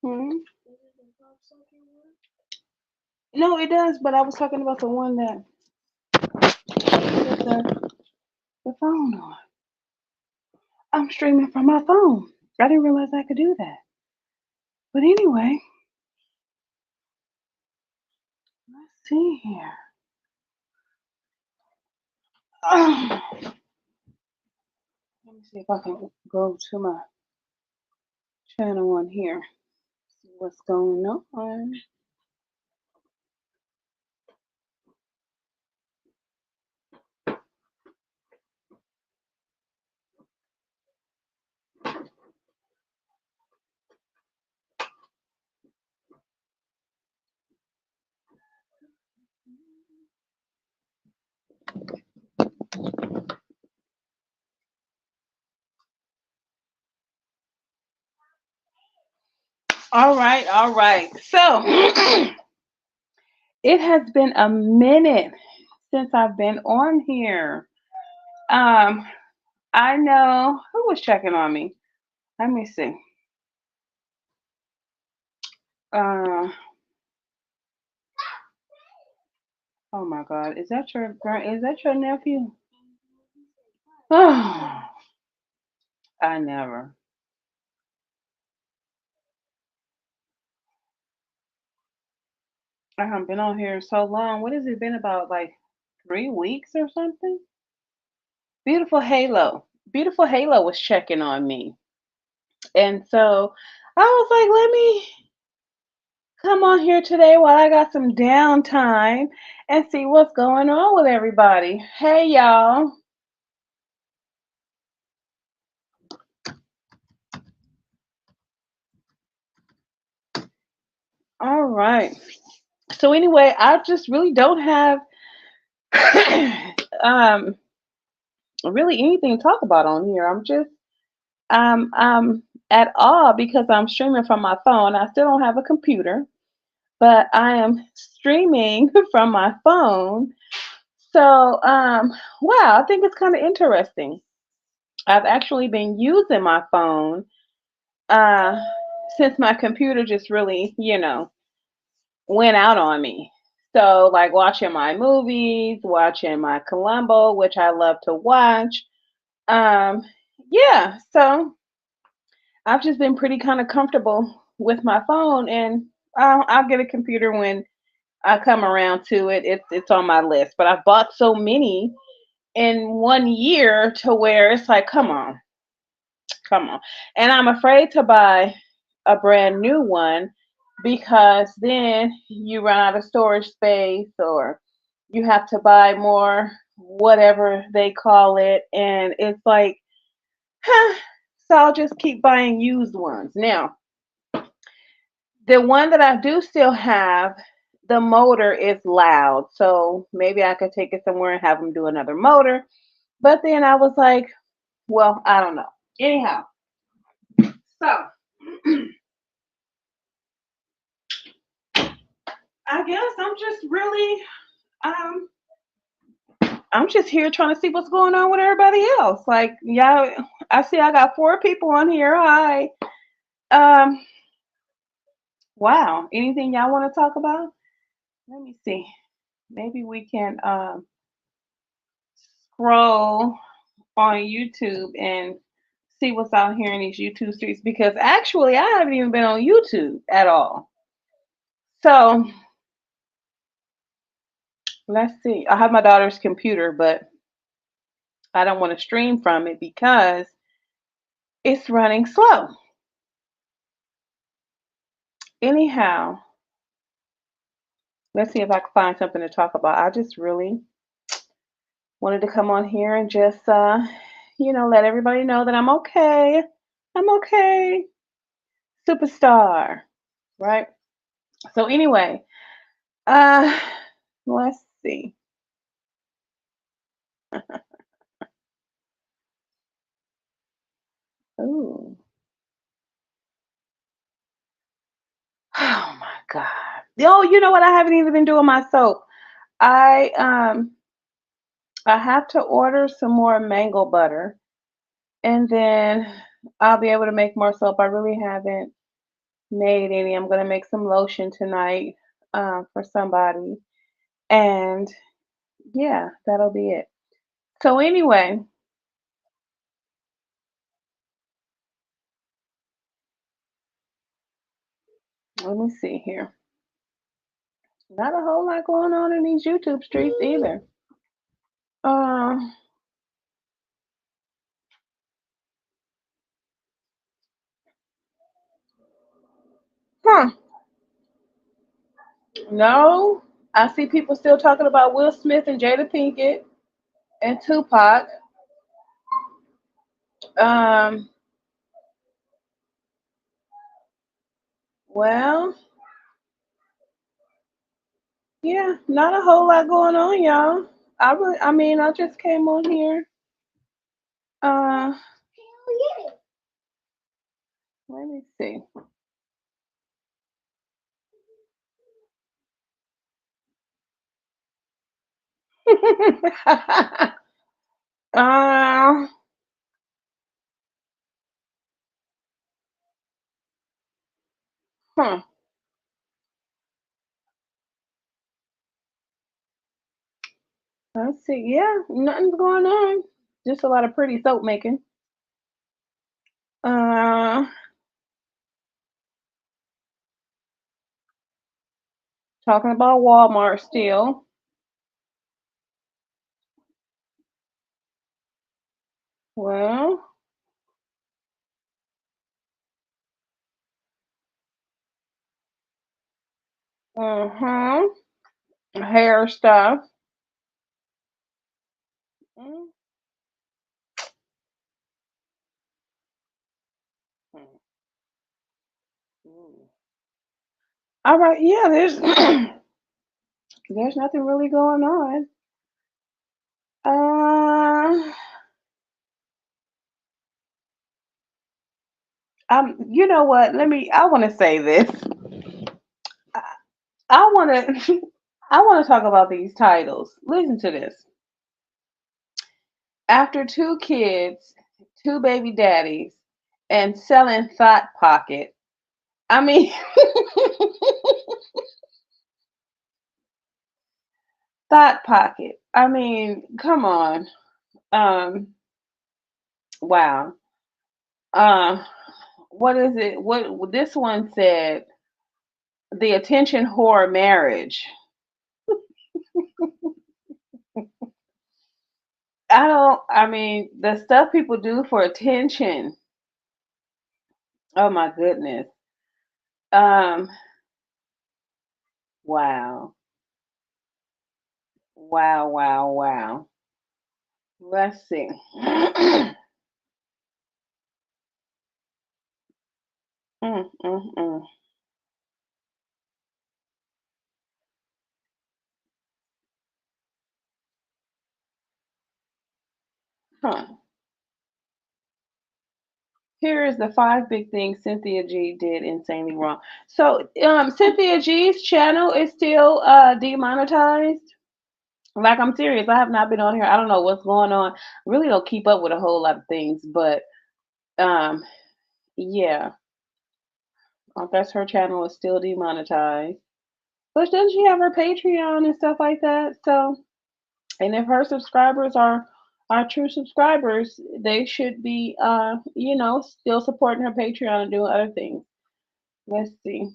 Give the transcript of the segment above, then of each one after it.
Hmm? No, it does, but I was talking about the one that with the phone on. I'm streaming from my phone. I didn't realize I could do that. But anyway, let's see here. Let me see if I can go to my channel on here. See what's going on. All right, all right. So it has been a minute since I've been on here. Um, I know who was checking on me. Let me see. Uh, oh my God, is that your nephew? Oh, I never. I haven't been on here so long. What has it been about? Like 3 weeks or something? Beautiful Halo. Beautiful Halo was checking on me. And so I was like, let me come on here today while I got some downtime and see what's going on with everybody. Hey, y'all. All right. So anyway, I just really don't have um really anything to talk about on here. I'm just at awe because I'm streaming from my phone. I still don't have a computer, but I am streaming from my phone. So wow, I think it's kind of interesting. I've actually been using my phone uh since my computer just really, went out on me. So, like watching my movies, watching my Columbo, which I love to watch. Um, yeah, so I've just been pretty kind of comfortable with my phone, and I'll get a computer when I come around to it. It's on my list, but I've bought so many in 1 year to where it's like, come on, and I'm afraid to buy a brand new one because then you run out of storage space or you have to buy more, whatever they call it. And it's like, huh, so I'll just keep buying used ones. Now, the one that I do still have, the motor is loud. So maybe I could take it somewhere and have them do another motor. But then I was like, well, I don't know. Anyhow, so I guess um I'm just here trying to see what's going on with everybody else. Like, y'all, I see I got 4 people on here. Hi. Um, wow. Anything y'all want to talk about? Let me see. Maybe we can scroll on YouTube and see what's out here in these YouTube streets because actually I haven't even been on YouTube at all. So let's see. I have my daughter's computer, but I don't want to stream from it because it's running slow. Anyhow, let's see if I can find something to talk about. I just really wanted to come on here and just, let everybody know that I'm okay. I'm okay. Superstar, right? So anyway, uh, let's see. Ooh, oh my God. Oh, you know what? I haven't even been doing my soap. I have to order some more mango butter, and then I'll be able to make more soap. I really haven't made any. I'm gonna make some lotion tonight for somebody, and yeah, that'll be it. So anyway, let me see here. Not a whole lot going on in these YouTube streets either. Uh, huh? No, I see people still talking about Will Smith and Jada Pinkett and Tupac. Um, well, yeah, not a whole lot going on, y'all. I mean, I just came on here. Uh, let me see. uh, huh. Let's see. Yeah, nothing's going on. Just a lot of pretty soap making. Uh, talking about Walmart still. Well, uh-huh. Hair stuff. Mm-hmm. All right, yeah, there's there's nothing really going on. Uh, you know what? I want to say this. I, I want to, I want to talk about these titles. Listen to this. After two kids, two baby daddies, and selling Thought Pocket. I mean, Thought Pocket. I mean, come on. Um, wow. Uh, what is it? What this one said? The attention whore marriage. I don't. I mean, the stuff people do for attention. Oh my goodness. Um. Wow. Wow. Wow. Wow. Let's see. mm, mm, mm. Huh. Here is the five big things Cynthia G did insanely wrong. So, Cynthia G's channel is still demonetized. Like, I'm serious. I have not been on here. I don't know what's going on. I really don't keep up with a whole lot of things, but um, yeah, I guess her channel is still demonetized. But doesn't she have her Patreon and stuff like that? So, and if her subscribers are true subscribers, they should be, still supporting her Patreon and doing other things. Let's see.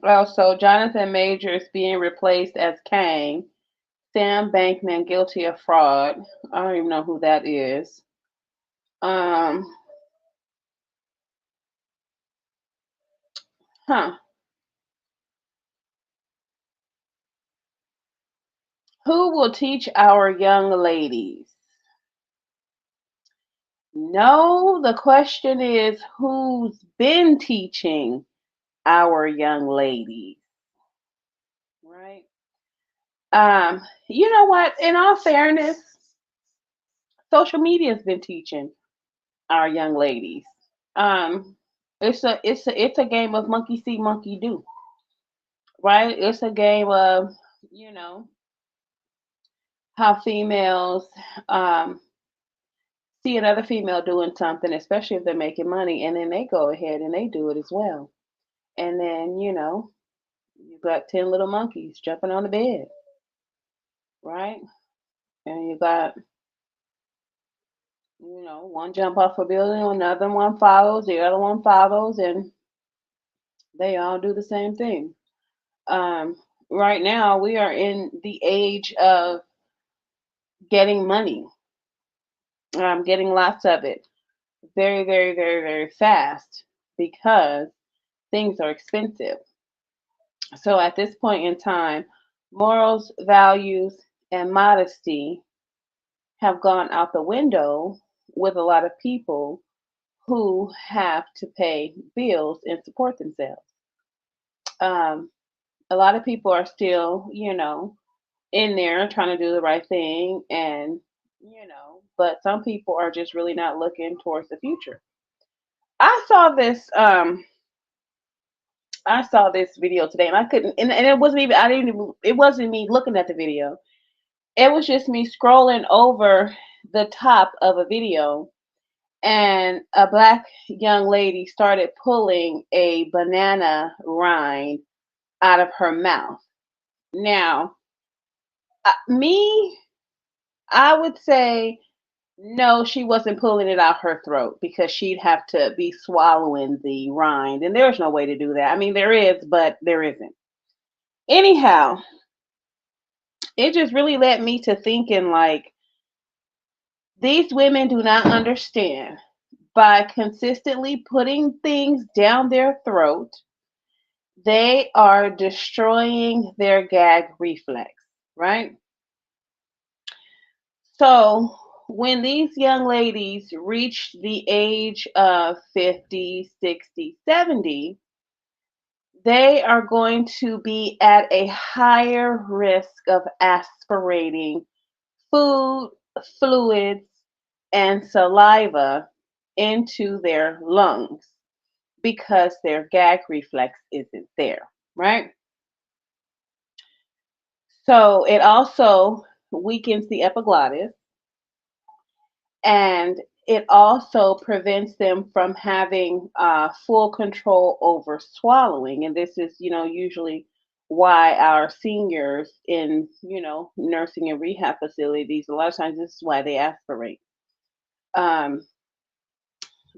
Also, Jonathan Majors being replaced as Kane. Sam Bankman guilty of fraud. I don't even know who that is. Um, huh. Who will teach our young ladies? No, the question is who's been teaching our young ladies, right? You know what? In all fairness, social media has been teaching our young ladies. Um, it's a game of monkey see, monkey do. right? It's a game of, you know, how females um, see another female doing something, especially if they're making money, and then they go ahead and they do it as well. And then, you got 10 little monkeys jumping on the bed, right? And you got, one jump off a building, another one follows, the other one follows, and they all do the same thing. Um, right now, we are in the age of getting money, getting lots of it very, very, very, very fast because things are expensive. So at this point in time, morals, values, and modesty have gone out the window with a lot of people who have to pay bills and support themselves. Um, a lot of people are still, in there trying to do the right thing, and but some people are just really not looking towards the future. I saw this. I saw this video today, and I couldn't, and it wasn't even. I didn't even. It wasn't me looking at the video. It was just me scrolling over the top of a video, and a black young lady started pulling a banana rind out of her mouth. Now, me, I would say no, she wasn't pulling it out her throat because she'd have to be swallowing the rind, and there's no way to do that. I mean, there is, but there isn't. Anyhow, it just really led me to thinking like these women do not understand by consistently putting things down their throat, they are destroying their gag reflex, right? So, when these young ladies reach the age of 50, 60, 70, they are going to be at a higher risk of aspirating food, fluids, and saliva into their lungs because their gag reflex isn't there, right? So it also weakens the epiglottis, and it also prevents them from having full control over swallowing. And this is, usually why our seniors in, nursing and rehab facilities, a lot of times this is why they aspirate. Um,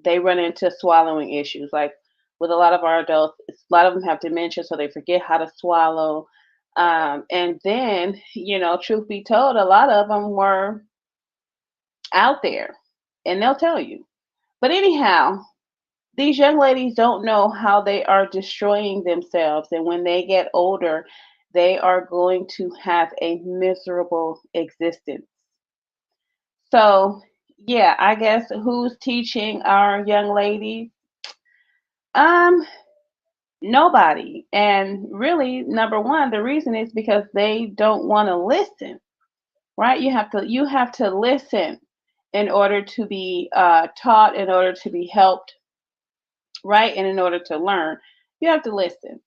they run into swallowing issues. Like with a lot of our adults, a lot of them have dementia, so they forget how to swallow. And then, truth be told, a lot of them were out there and they'll tell you. But anyhow, these young ladies don't know how they are destroying themselves. And when they get older, they are going to have a miserable existence. So, yeah, I guess who's teaching our young ladies? Um, Nobody. And really, number one, the reason is because they don't want to listen, right? You have to listen in order to be taught, in order to be helped, right? And in order to learn, you have to listen.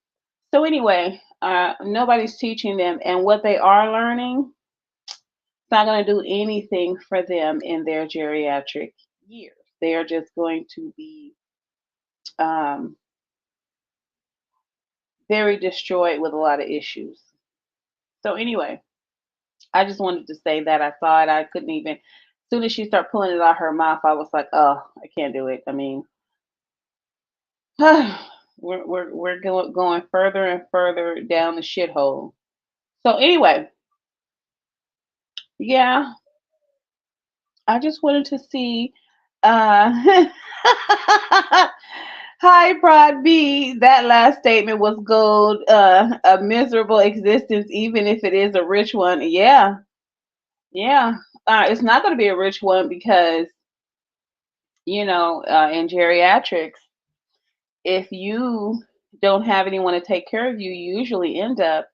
So anyway, nobody's teaching them, and what they are learning, it's not going to do anything for them in their geriatric years. They are just going to be um, very destroyed with a lot of issues. So anyway, I just wanted to say that I saw it. I couldn't even. As soon as she started pulling it out her mouth, I was like, "Oh, I can't do it." I mean, we're going further and further down the shithole. So anyway, yeah, I just wanted to see. Uh, Hi, Prod B. That last statement was gold. A miserable existence, even if it is a rich one. Yeah, yeah. It's not going to be a rich one because in geriatrics, if you don't have anyone to take care of you, you usually end up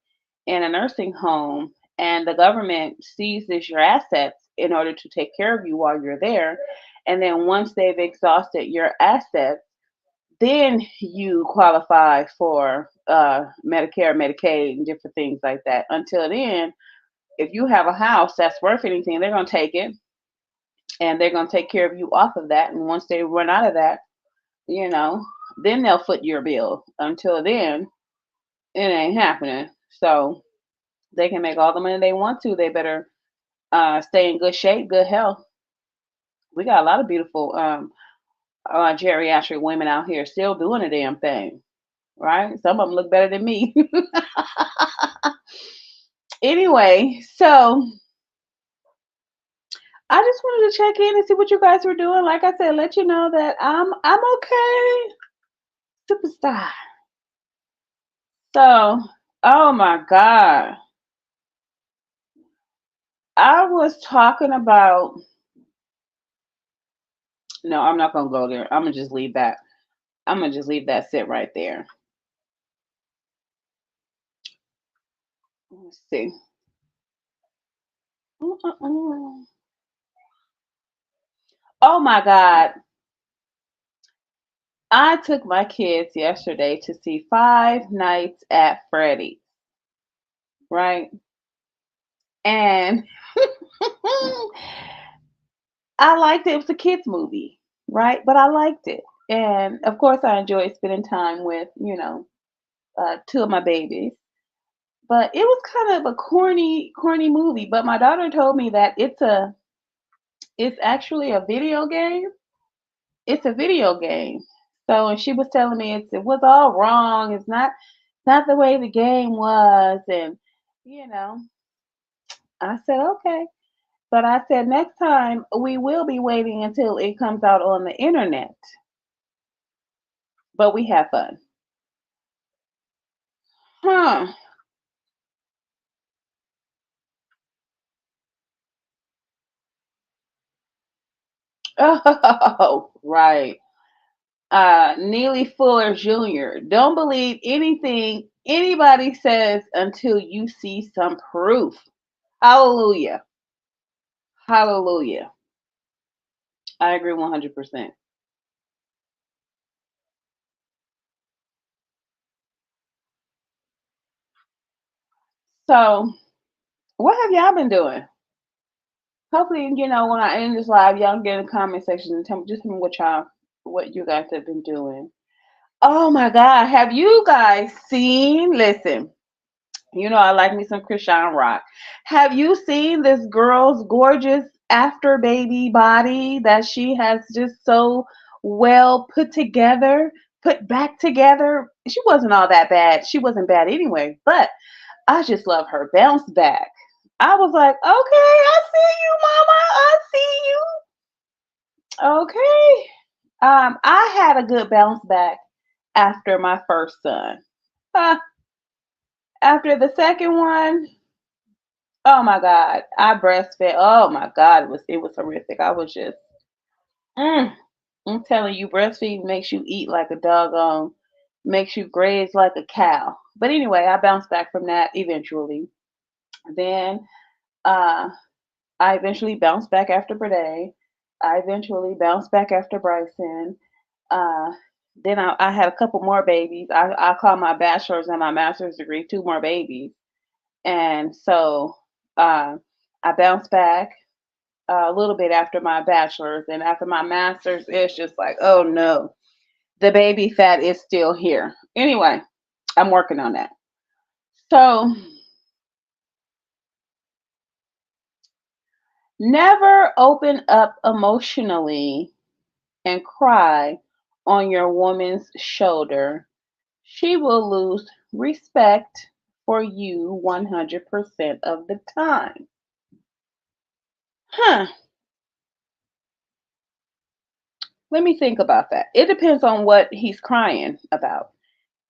in a nursing home, and the government seizes your assets in order to take care of you while you're there. And then once they've exhausted your assets, then you qualify for Medicare, Medicaid, and different things like that. Until then, if you have a house that's worth anything, they're going to take it and they're going to take care of you off of that. And once they run out of that, you know, then they'll foot your bill. Until then, it ain't happening. So they can make all the money they want to. They better stay in good shape, good health. We got a lot of beautiful geriatric women out here still doing the damn thing, right? Some of them look better than me. Anyway, so I just wanted to check in and see what you guys were doing. Like I said, let you know that I'm okay, superstar. So, oh my God, I was talking about. No, I'm not gonna go there. I'm gonna just leave that. I'm gonna just leave that sit right there. Let's see. Mm-mm-mm. Oh my God, I took my kids yesterday to see Five Nights at Freddy's, right? And I liked it. It was a kids movie, right? But I liked it. And of course, I enjoyed spending time with, two of my babies. But it was kind of a corny movie. But my daughter told me that it's actually a video game. It's a video game. So, and she was telling me it was all wrong. It's not the way the game was. And, you know, I said, okay. But I said, next time we will be waiting until it comes out on the internet. But we have fun. Huh. Oh, right. Neely Fuller Jr. Don't believe anything anybody says until you see some proof. Hallelujah. Hallelujah. I agree 100%. So, what have y'all been doing? Hopefully, when I end this live, y'all can get in the comment section and tell me what you guys have been doing. Oh my God, have you guys seen? Listen, I like me some Krishan Rock. Have you seen this girl's gorgeous after baby body that she has just so well put back together? She wasn't all that bad. She wasn't bad anyway, but I just love her bounce back. I was like, okay, I see you, mama. I see you. Okay. I had a good bounce back after my first son. Uh, After the second one, oh my God, I breastfed. Oh my God, it was horrific. I was just, mm, I'm telling you, breastfeeding makes you eat like a doggone, makes you graze like a cow. But anyway, I bounced back from that eventually. Then uh, I eventually bounced back after Brede. I eventually bounced back after Bryson. Uh, then I had a couple more babies. I call my bachelor's and my master's degree two more babies. And so uh, I bounced back a little bit after my bachelor's. And after my master's, it's just like, oh no, the baby fat is still here. Anyway, I'm working on that. So never open up emotionally and cry on your woman's shoulder. She will lose respect for you 100% of the time. Huh. Let me think about that. It depends on what he's crying about.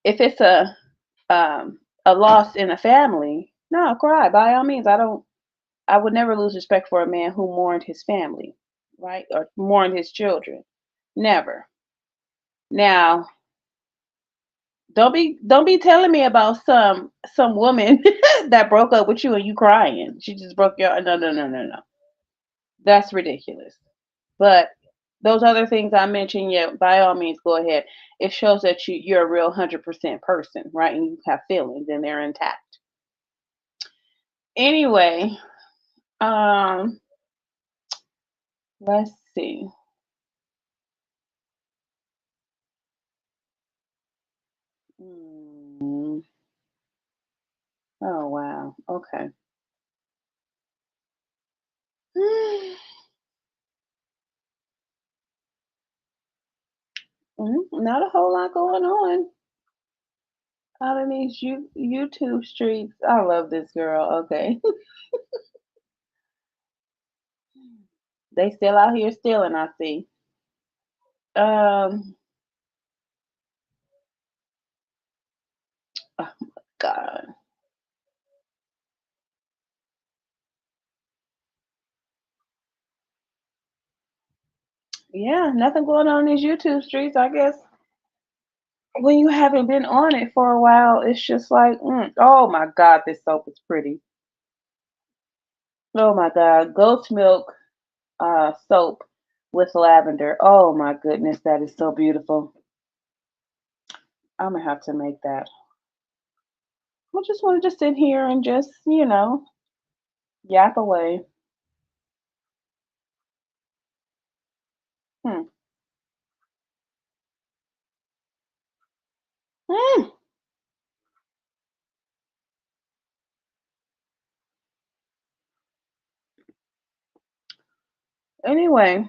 If it's a loss in a family, no, cry by all means. I would never lose respect for a man who mourned his family, right? Or mourned his children. Never. Now, don't be telling me about some woman that broke up with you and you crying. She just broke your no no no no no. That's ridiculous. But those other things I mentioned, yeah, by all means, go ahead. it shows that you're a real 100% person, right? And you have feelings and they're intact. Anyway, um, let's see. Mm, oh wow. Okay. Not a whole lot going on out in these YouTube streets. I love this girl. Okay. They still out here stealing, I see. Um, oh my God. Yeah, nothing going on in these YouTube streets. I guess when you haven't been on it for a while, it's just like, oh my God, this soap is pretty. Oh my God, goat's milk soap with lavender. Oh my goodness, that is so beautiful. I'm gonna have to make that. I just wanted to sit here and just, yap away. Hmm. Mm. Anyway,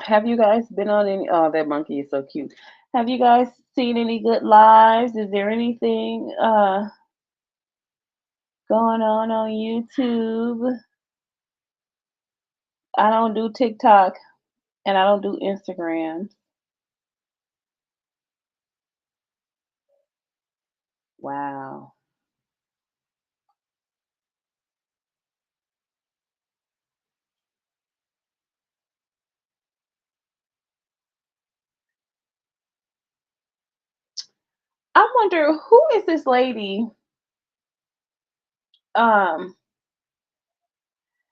have you guys been on any? Oh, that monkey is so cute. Have you guys seen any good lives? Is there anything going on YouTube? I don't do TikTok and I don't do Instagram. Wow. I wonder who is this lady? Um,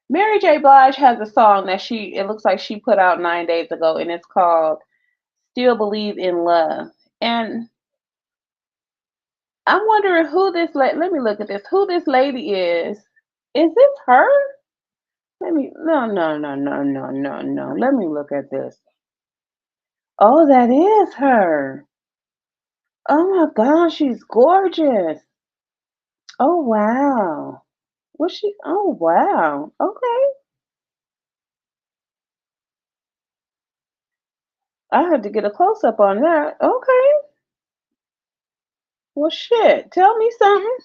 Mary J. Blige has a song that it looks like she put out 9 days ago, and it's called "Still Believe in Love." And I'm wondering who let me look at this. Who this lady is? Is this her? No, no, no, no, no, no, no. Let me look at this. Oh, that is her. Oh my gosh, she's gorgeous. Oh wow. Was she? Oh wow. Okay. I had to get a close up on that. Okay. Well, shit. Tell me something.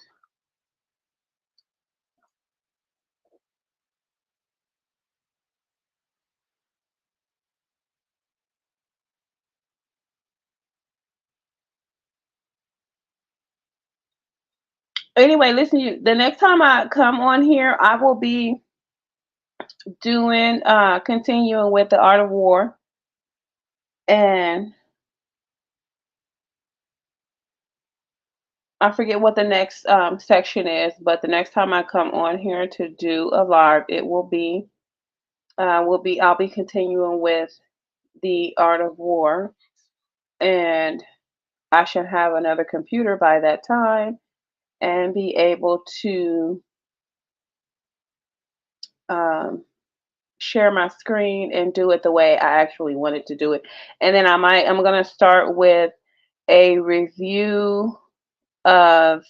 Anyway, listen. The next time I come on here, I will be continuing with the Art of War, and I forget what the next section is, but the next time I come on here to do a live, it I'll be continuing with the Art of War, and I should have another computer by that time and be able to um, share my screen and do it the way I actually wanted to do it. And then I'm gonna start with a review of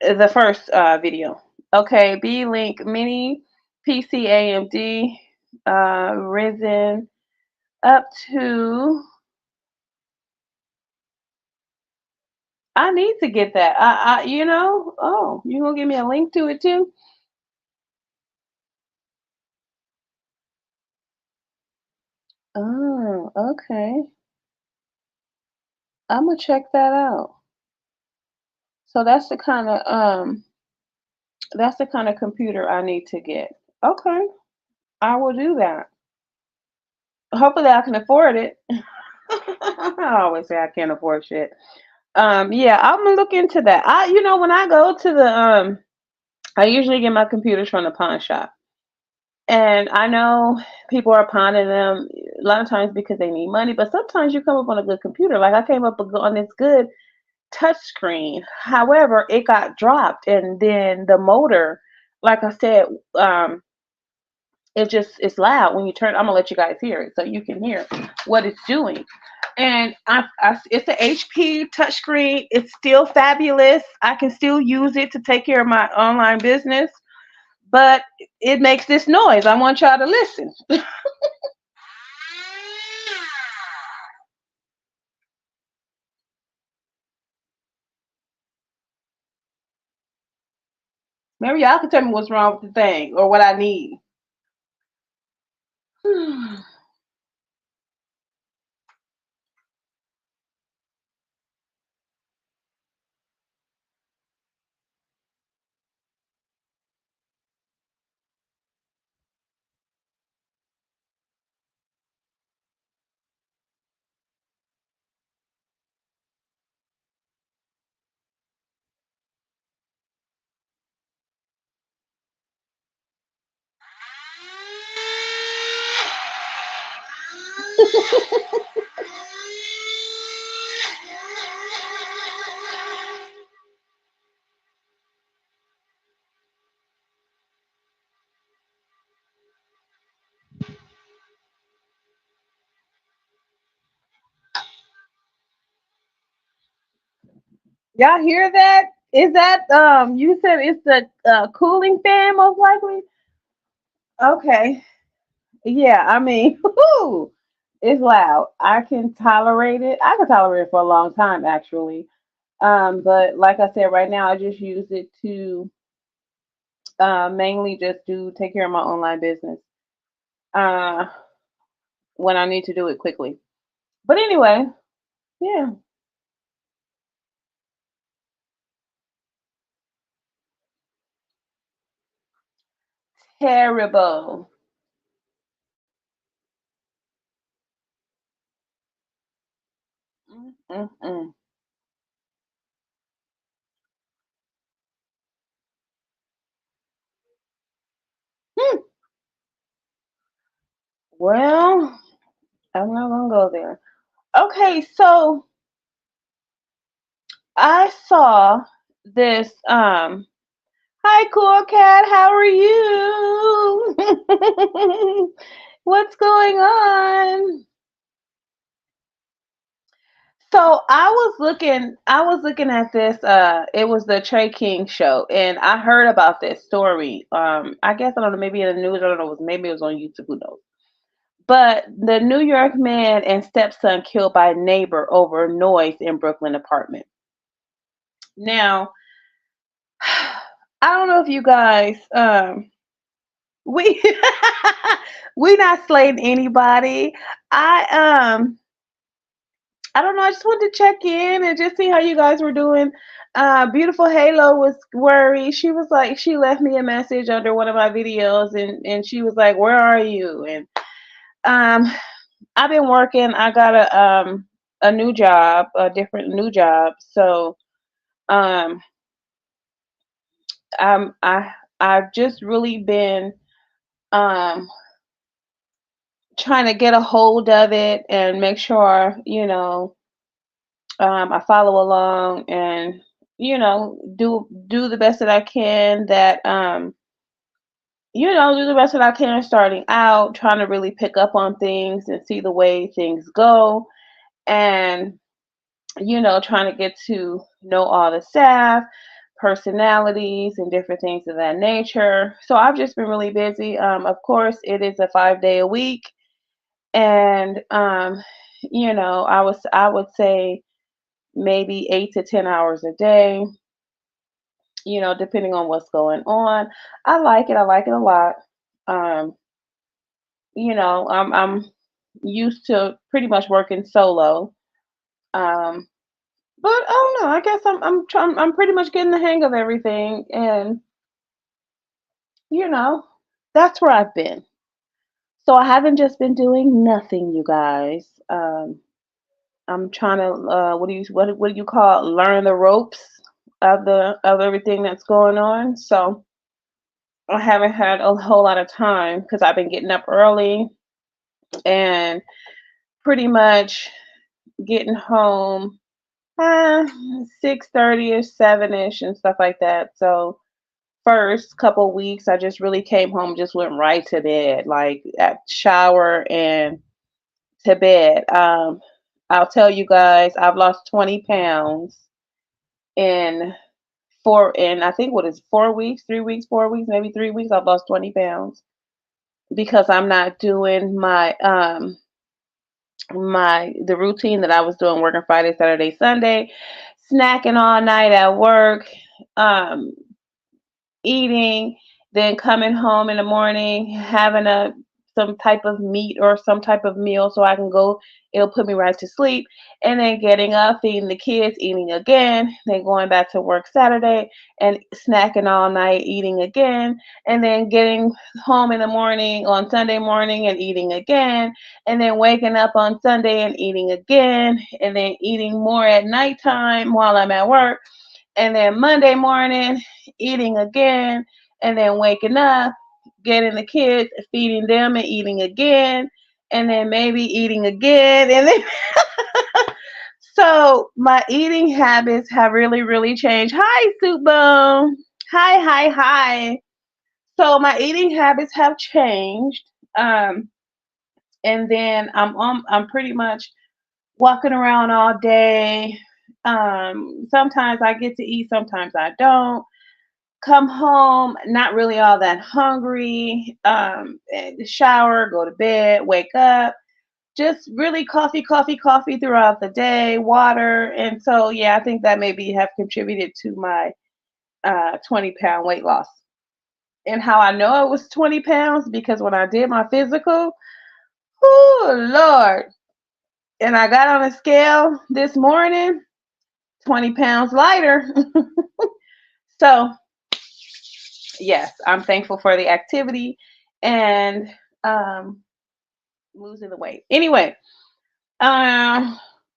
the first video. Okay, B Link Mini PC AMD risen up to. I need to get that. Oh, you gonna give me a link to it too? Oh, okay. I'm gonna check that out. So that's the kind of computer I need to get. Okay, I will do that. Hopefully I can afford it. I always say I can't afford shit. Yeah, I'm gonna look into that. When I go to I usually get my computers from the pawn shop, and I know people are pawning them a lot of times because they need money, but sometimes you come up on a good computer. Like I came up on this good touch screen. However, it got dropped, and then the motor, like I said, um, it's loud when you turn. I'm gonna let you guys hear it so you can hear what it's doing. And it's an HP touchscreen. It's still fabulous. I can still use it to take care of my online business, but it makes this noise. I want y'all to listen. Maybe y'all can tell me what's wrong with the thing or what I need. Y'all hear that? Is that you said it's the cooling fan most likely? Okay. Yeah, I mean, it's loud. I can tolerate it. I can tolerate it for a long time actually. But like I said, right now I just use it to mainly just do take care of my online business. Uh when I need to do it quickly. But anyway, yeah. Terrible. Mm-mm. Hmm. Well, I'm not gonna go there. Okay, so I saw this hi cool cat, how are you? What's going on? So I was looking at this it was the Trey King show, and I heard about this story. I guess I don't know, maybe in the news, I don't know, maybe it was on YouTube, who knows. But the New York man and stepson killed by neighbor over noise in Brooklyn apartment. Now, I don't know if you guys we we not slaying anybody. I I don't know, I just wanted to check in and just see how you guys were doing. Beautiful Halo was worried. She was like, she left me a message under one of my videos, and she was like, "Where are you?" And um I've been working. I got a new job, a different new job. So um I'm I've just really been um trying to get a hold of it and make sure, I follow along and do the best that I can, that do the best that I can starting out, trying to really pick up on things and see the way things go, and trying to get to know all the staff, personalities, and different things of that nature. So I've just been really busy. Of course, it is a 5 day a week, and I would say maybe 8 to 10 hours a day. Depending on what's going on. I like it. I like it a lot. Um, I'm used to pretty much working solo. Um, But I don't know. I guess I'm trying. I'm pretty much getting the hang of everything, and you know, that's where I've been. So I haven't just been doing nothing, you guys. I'm trying to what do you call it? Learn the ropes of everything that's going on. So I haven't had a whole lot of time because I've been getting up early. and pretty much getting home 6:30ish, 7ish, and stuff like that. So first couple weeks, I just really came home, just went right to bed, like at shower and to bed. I'll tell you guys, I've lost 20 pounds in I think what is 4 weeks, 3 weeks, 4 weeks, maybe 3 weeks. I've lost 20 pounds because I'm not doing the routine that I was doing, working Friday, Saturday, Sunday, snacking all night at work, um, eating, then coming home in the morning, having a some type of meat or some type of meal so I can go, it'll put me right to sleep, and then getting up, feeding the kids, eating again, then going back to work Saturday and snacking all night, eating again, and then getting home in the morning on Sunday morning and eating again, and then waking up on Sunday and eating again, and then eating more at nighttime while I'm at work, and then Monday morning eating again, and then waking up, getting the kids, feeding them, and eating again, and then maybe eating again, and then so my eating habits have really, really changed. Hi, Soup Bone. Hi, hi, hi. So my eating habits have changed. Um, and then I'm pretty much walking around all day. Sometimes I get to eat, sometimes I don't. Come home not really all that hungry, shower, go to bed, wake up, just really coffee, coffee, coffee throughout the day, water. And so yeah, I think that maybe have contributed to my 20-pound weight loss. And how I know it was 20 pounds, because when I did my physical, oh Lord, and I got on a scale this morning, 20 pounds lighter. So yes, I'm thankful for the activity and um, losing the weight. Anyway, uh,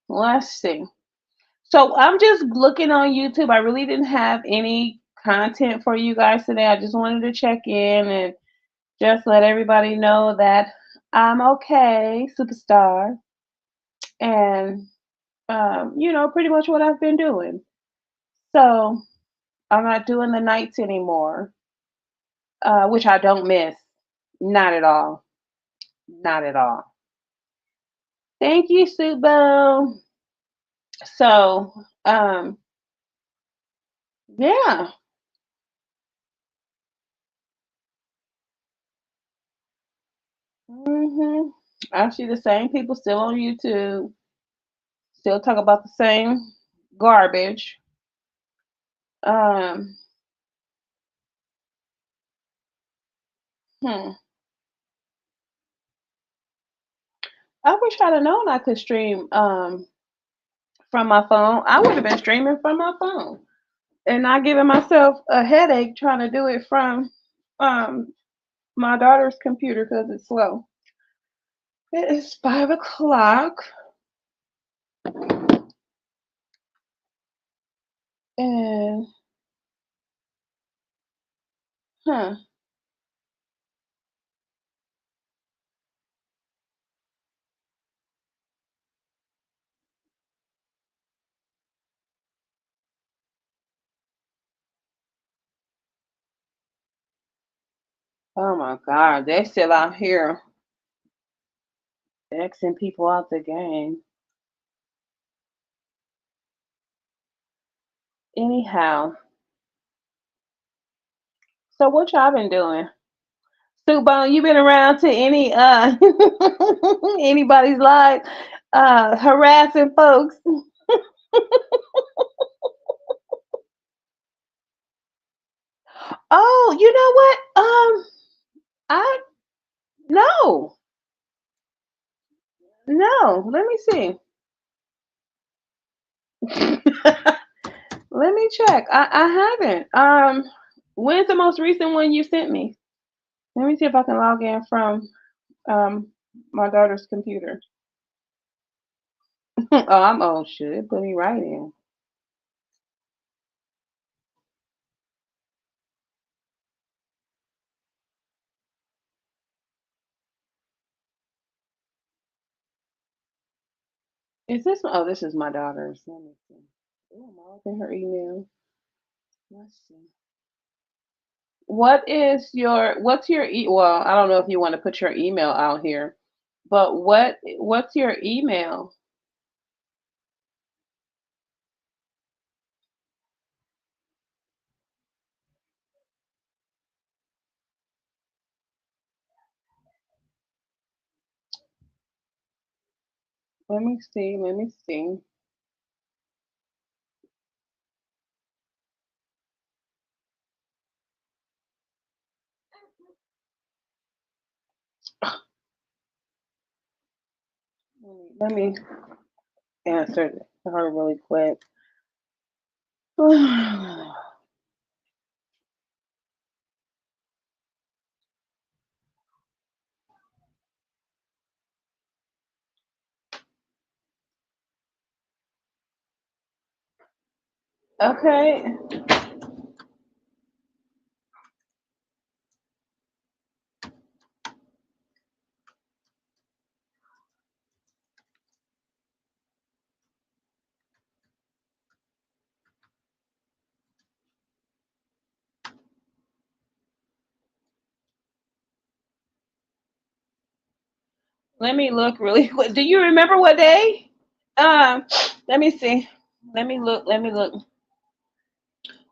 let's see. So I'm just looking on YouTube. I really didn't have any content for you guys today. I just wanted to check in and just let everybody know that I'm okay, superstar, and pretty much what I've been doing. So I'm not doing the nights anymore, which I don't miss. Not at all. Not at all. Thank you, Subo. So, yeah. I see the same people still on YouTube, still talk about the same garbage. Um, hmm. I wish I'd have known I could stream from my phone. I would have been streaming from my phone and not giving myself a headache trying to do it from um my daughter's computer because it's slow. It is 5 o'clock, and huh. Oh my God, they're still out here Xing people out the game. Anyhow, so what y'all been doing? Subone, you been around to any anybody's life harassing folks? Oh, you know what? I no, no. Let me see. Let me check. I haven't. When's the most recent one you sent me? Let me see if I can log in from um my daughter's computer. Oh, I'm old shit. Put me right in. Is this? Oh, this is my daughter's. Let me see. Oh, I'm all in her email. Let's see. What's your well, I don't know if you want to put your email out here, but what's your email? Let me see. Let me see. Let me answer her really quick. Okay. Let me look really quick. Do you remember what day? Um, let me see. Let me look. Let me look.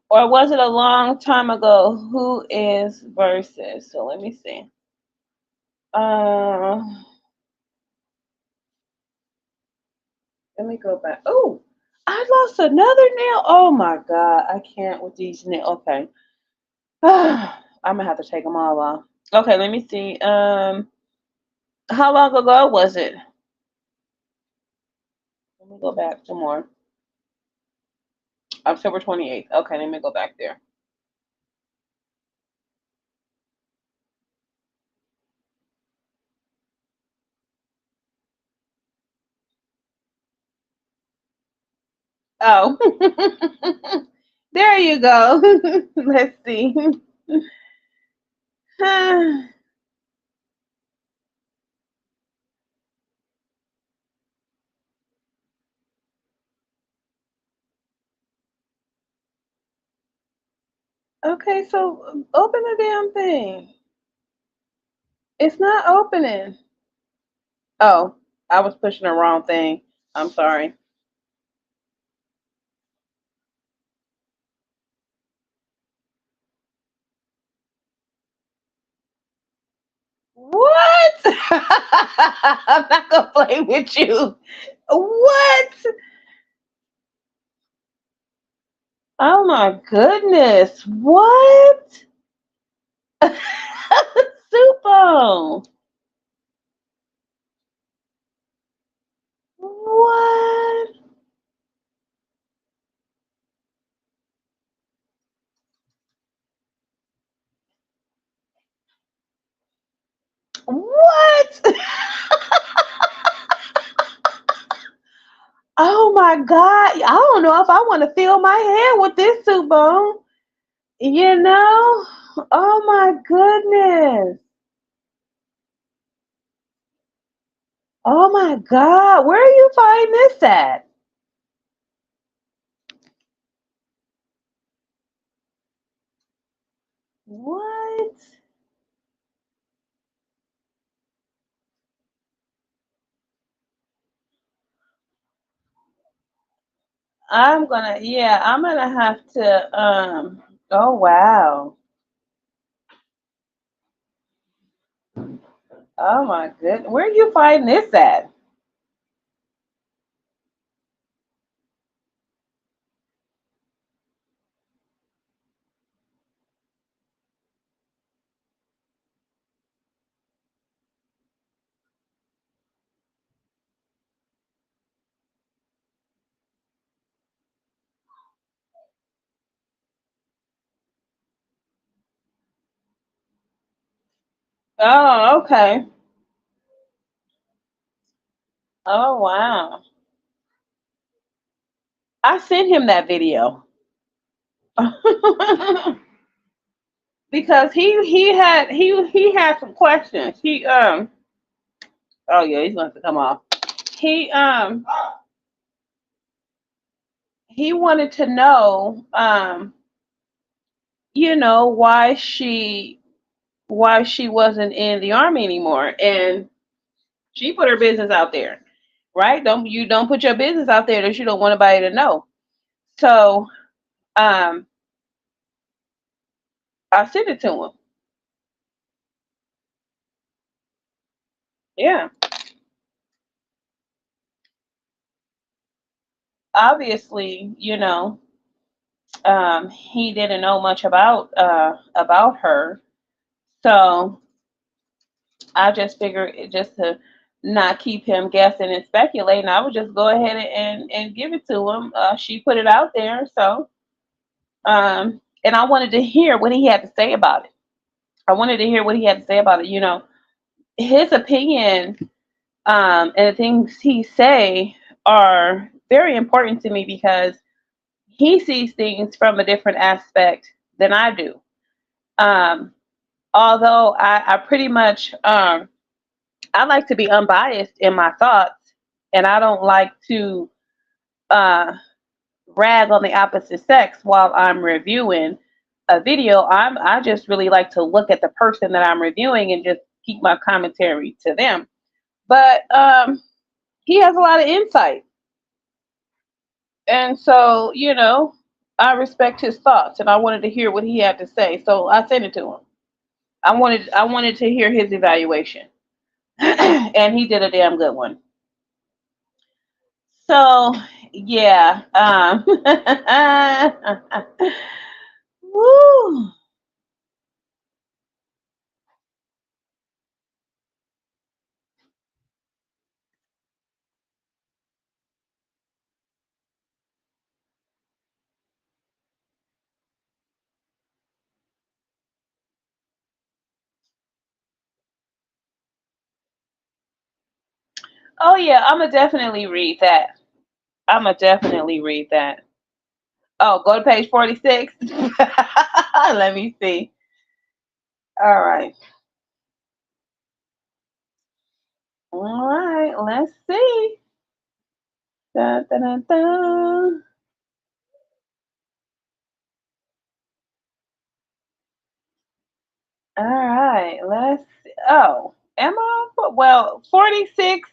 Or was it a long time ago? Who is versus? So let me see. Uh, Let me go back. Oh, I lost another nail. Oh my God, I can't with these nails. Okay, I'm gonna have to take them all off. Okay, let me see. How long ago was it? Let me go back to more. October 28th. Okay, let me go back there. Oh, there you go. Let's see. Okay, so open the damn thing. It's not opening. Oh, I was pushing the wrong thing. I'm sorry. What? I'm not gonna play with you. What? Oh my goodness. What? Supo. What? What? Oh my God. I don't know if I want to fill my head with this soup bone. You know? Oh my goodness. Oh my God. Where are you finding this at? What? I'm gonna have to, oh wow. Oh my goodness. Where do you find this at? Oh, okay. Oh wow. I sent him that video. Because he had some questions. Oh yeah, he's going to come off. He he wanted to know, why she wasn't in the army anymore, and she put her business out there, right? Don't put your business out there that you don't want anybody to know. So, um, I sent it to him. Yeah, obviously, he didn't know much about her, so I just figured just to not keep him guessing and speculating, I would just go ahead and give it to him. She put it out there, so and I wanted to hear what he had to say about it. I wanted to hear what he had to say about it. His opinion, and the things he say are very important to me because he sees things from a different aspect than I do. Um, Although I pretty much I like to be unbiased in my thoughts, and I don't like to uh, rag on the opposite sex while I'm reviewing a video. I just really like to look at the person that I'm reviewing and just keep my commentary to them. But he has a lot of insight, and so I respect his thoughts, and I wanted to hear what he had to say, so I sent it to him. I wanted to hear his evaluation, and he did a damn good one. So yeah, woo. Oh yeah, I'ma definitely read that. I'ma definitely read that. Oh, go to page 46. Let me see. All right. All right, let's see. Dun, dun, dun, dun. All right, let's see. Oh, am I? Well, 46.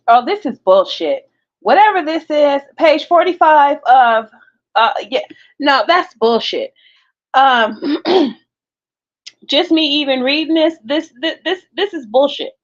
Oh, this is bullshit. Whatever this is, page 45 of yeah. No, that's bullshit. Um just me even reading this is bullshit.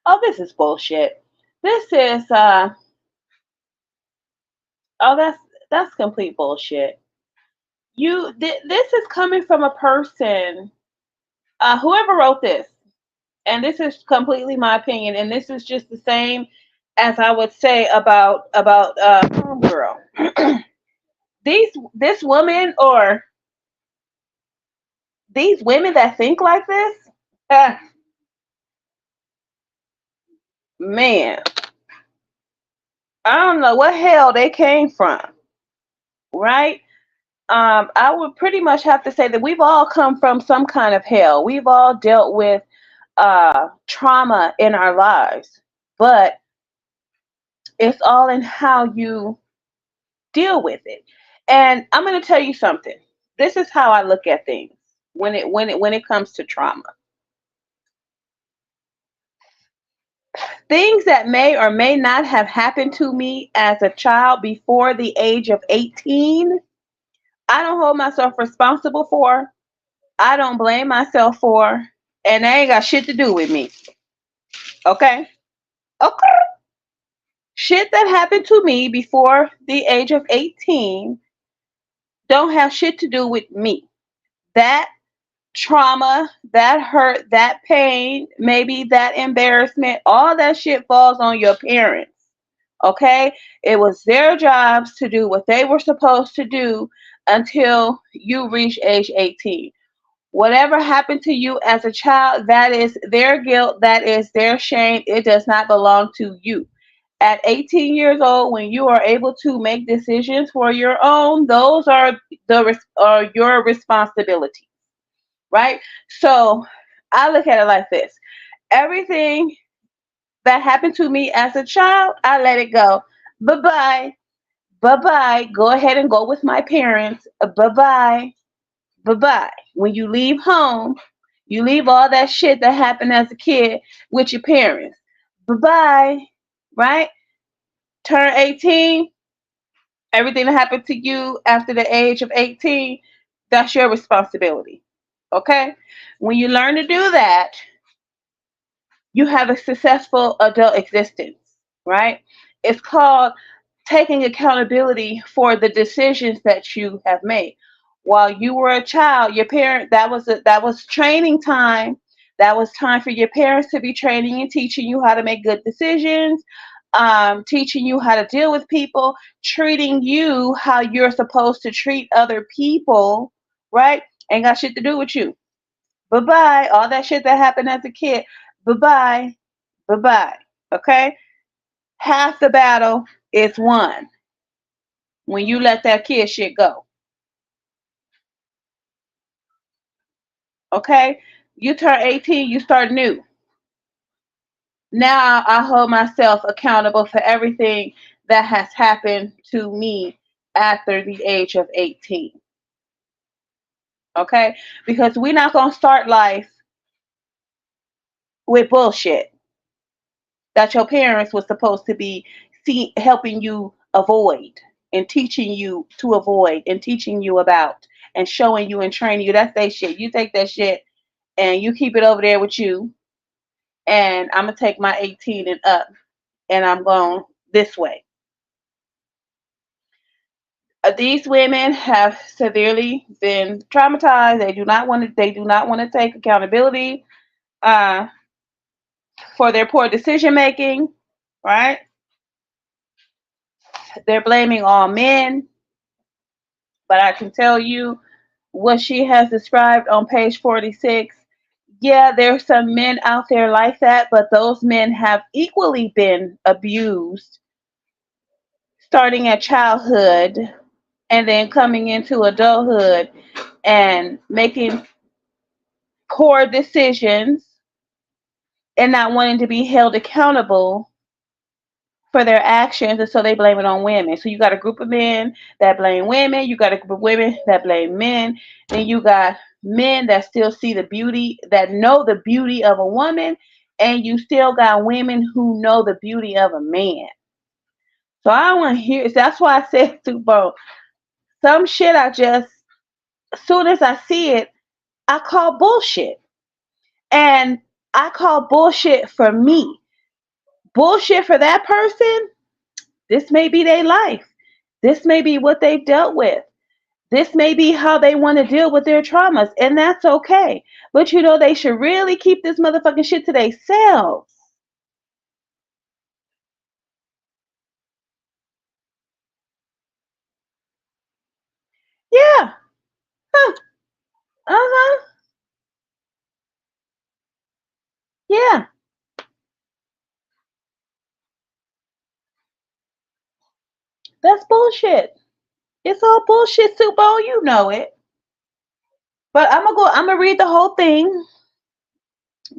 Oh, this is bullshit. This is oh that's complete bullshit. This is coming from a person, whoever wrote this, and this is completely my opinion, and this is just the same as I would say about homegirl. This woman, or these women that think like this, uh, man, I don't know what hell they came from, right? I would pretty much have to say that we've all come from some kind of hell. We've all dealt with trauma in our lives, but it's all in how you deal with it. And I'm going to tell you something. This is how I look at things when it comes to trauma. Things that may or may not have happened to me as a child before the age of 18, I don't hold myself responsible for. I don't blame myself for. And they ain't got shit to do with me. Okay? Okay. Shit that happened to me before the age of 18 don't have shit to do with me. That trauma, that hurt, that pain, maybe that embarrassment, all that shit falls on your parents. Okay? It was their jobs to do what they were supposed to do until you reach age 18. Whatever happened to you as a child, that is their guilt, that is their shame. It does not belong to you. At 18 years old, when you are able to make decisions for your own, those are are your responsibility, right? So I look at it like this: everything that happened to me as a child, I let it go. Bye bye, bye bye. Go ahead and go with my parents. Bye bye, bye bye. When you leave home, you leave all that shit that happened as a kid with your parents. Bye bye, right? Turn 18, everything that happened to you after the age of 18, that's your responsibility. Okay? When you learn to do that, you have a successful adult existence, right? It's called taking accountability for the decisions that you have made. While you were a child, your parent that was training time. That was time for your parents to be training and teaching you how to make good decisions, teaching you how to deal with people, treating you how you're supposed to treat other people, right? Ain't got shit to do with you. Bye bye. All that shit that happened as a kid. Bye bye. Bye bye. Okay? Half the battle is won when you let that kid shit go. Okay? You turn 18, you start new. Now I hold myself accountable for everything that has happened to me after the age of 18. Okay? Because we're not going to start life with bullshit that your parents were supposed to be helping you avoid and teaching you to avoid and teaching you about and showing you and training you. That's their shit. You take that shit and you keep it over there with you. And I'm going to take my 18 and up and I'm going this way. These women have severely been traumatized. They do not want to take accountability uh, for their poor decision making, right? They're blaming all men. But I can tell you what she has described on page 46. Yeah, there's some men out there like that, but those men have equally been abused starting at childhood and then coming into adulthood and making poor decisions and not wanting to be held accountable for their actions, and so they blame it on women. So you got a group of men that blame women, you got a group of women that blame men, then you got men that still see the beauty, that know the beauty of a woman, and you still got women who know the beauty of a man. So I want to hear. That's why I said to Bo, some shit I just, as soon as I see it, I call bullshit, and I call bullshit for me. Bullshit for that person. This may be their life. This may be what they've dealt with. This may be how they want to deal with their traumas, and that's okay. But you know, they should really keep this motherfucking shit to themselves. Yeah. Huh. Uh-huh. Yeah. That's bullshit. It's all bullshit, Subo. You know it. But I'm gonna read the whole thing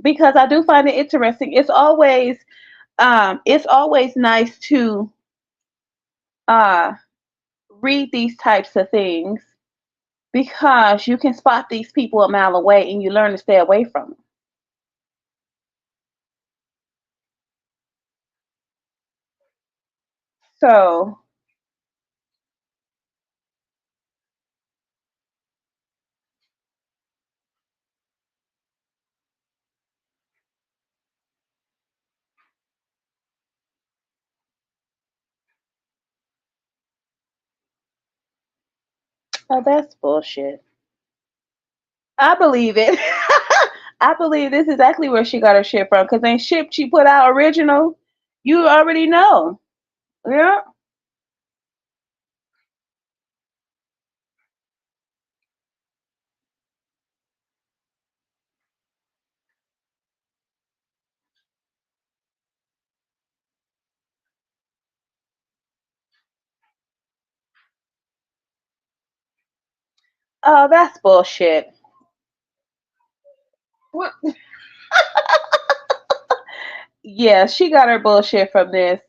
because I do find it interesting. It's always nice to uh read these types of things because you can spot these people a mile away and you learn to stay away from them. So, oh, that's bullshit. I believe it. I believe this is exactly where she got her shit from. Cause ain't shit she put out original. You already know. Yeah. Oh, that's bullshit. What? Yeah, she got her bullshit from this.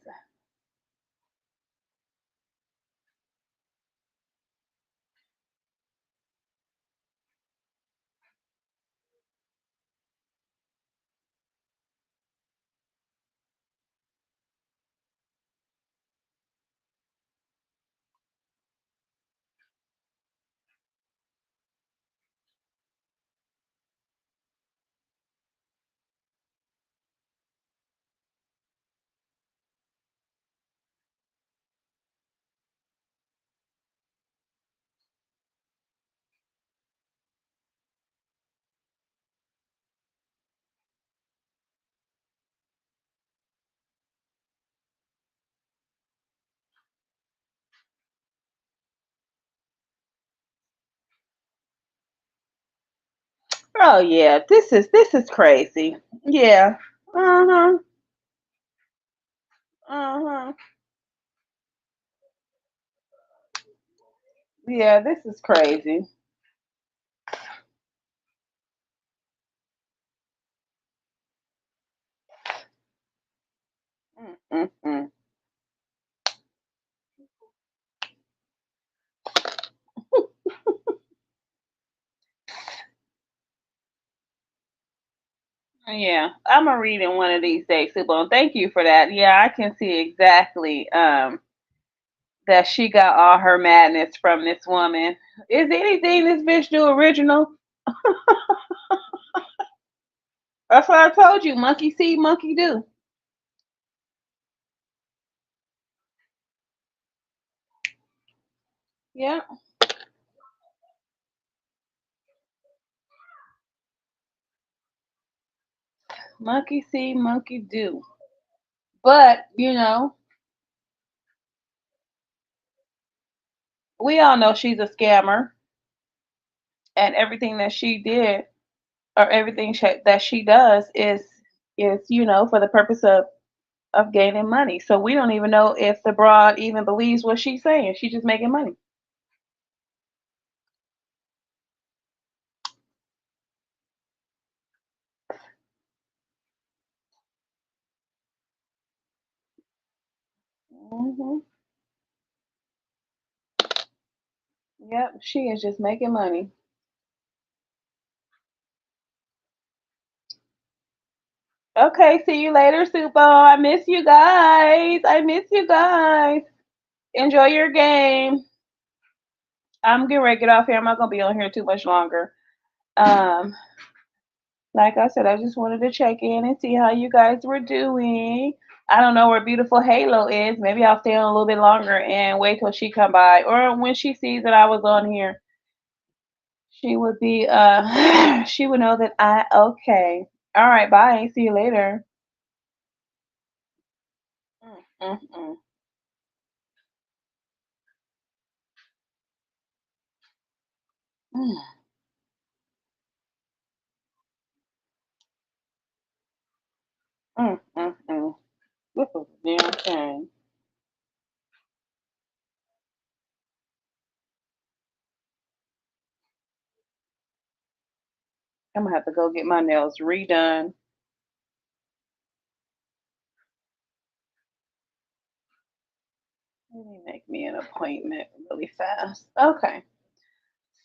Oh yeah, this is crazy. Yeah. Uh huh. Uh huh. Yeah, this is crazy. Mm-mm-mm. Yeah, I'm gonna read it one of these days, Subone. Thank you for that. Yeah, I can see exactly that she got all her madness from this woman. Is anything this bitch do original? That's what I told you. Monkey see, monkey do. Yeah, monkey see, monkey do. But we all know she's a scammer, and everything that she did or everything that she does is for the purpose of gaining money. So we don't even know if the broad even believes what she's saying. She's just making money. Hmm. Yep, she is just making money. Okay, see you later, Supo. I miss you guys. I miss you guys. Enjoy your game. I'm getting ready to get off here. I'm not gonna be on here too much longer. Um, like I said, I just wanted to check in and see how you guys were doing. I don't know where beautiful Halo is. Maybe I'll stay on a little bit longer and wait till she come by, or when she sees that I was on here, she would be she would know that I okay. All right, bye. See you later. Mm, mm, mm. Mm, mm. This was a damn thing. I'm gonna have to go get my nails redone. Let me make me an appointment really fast. Okay.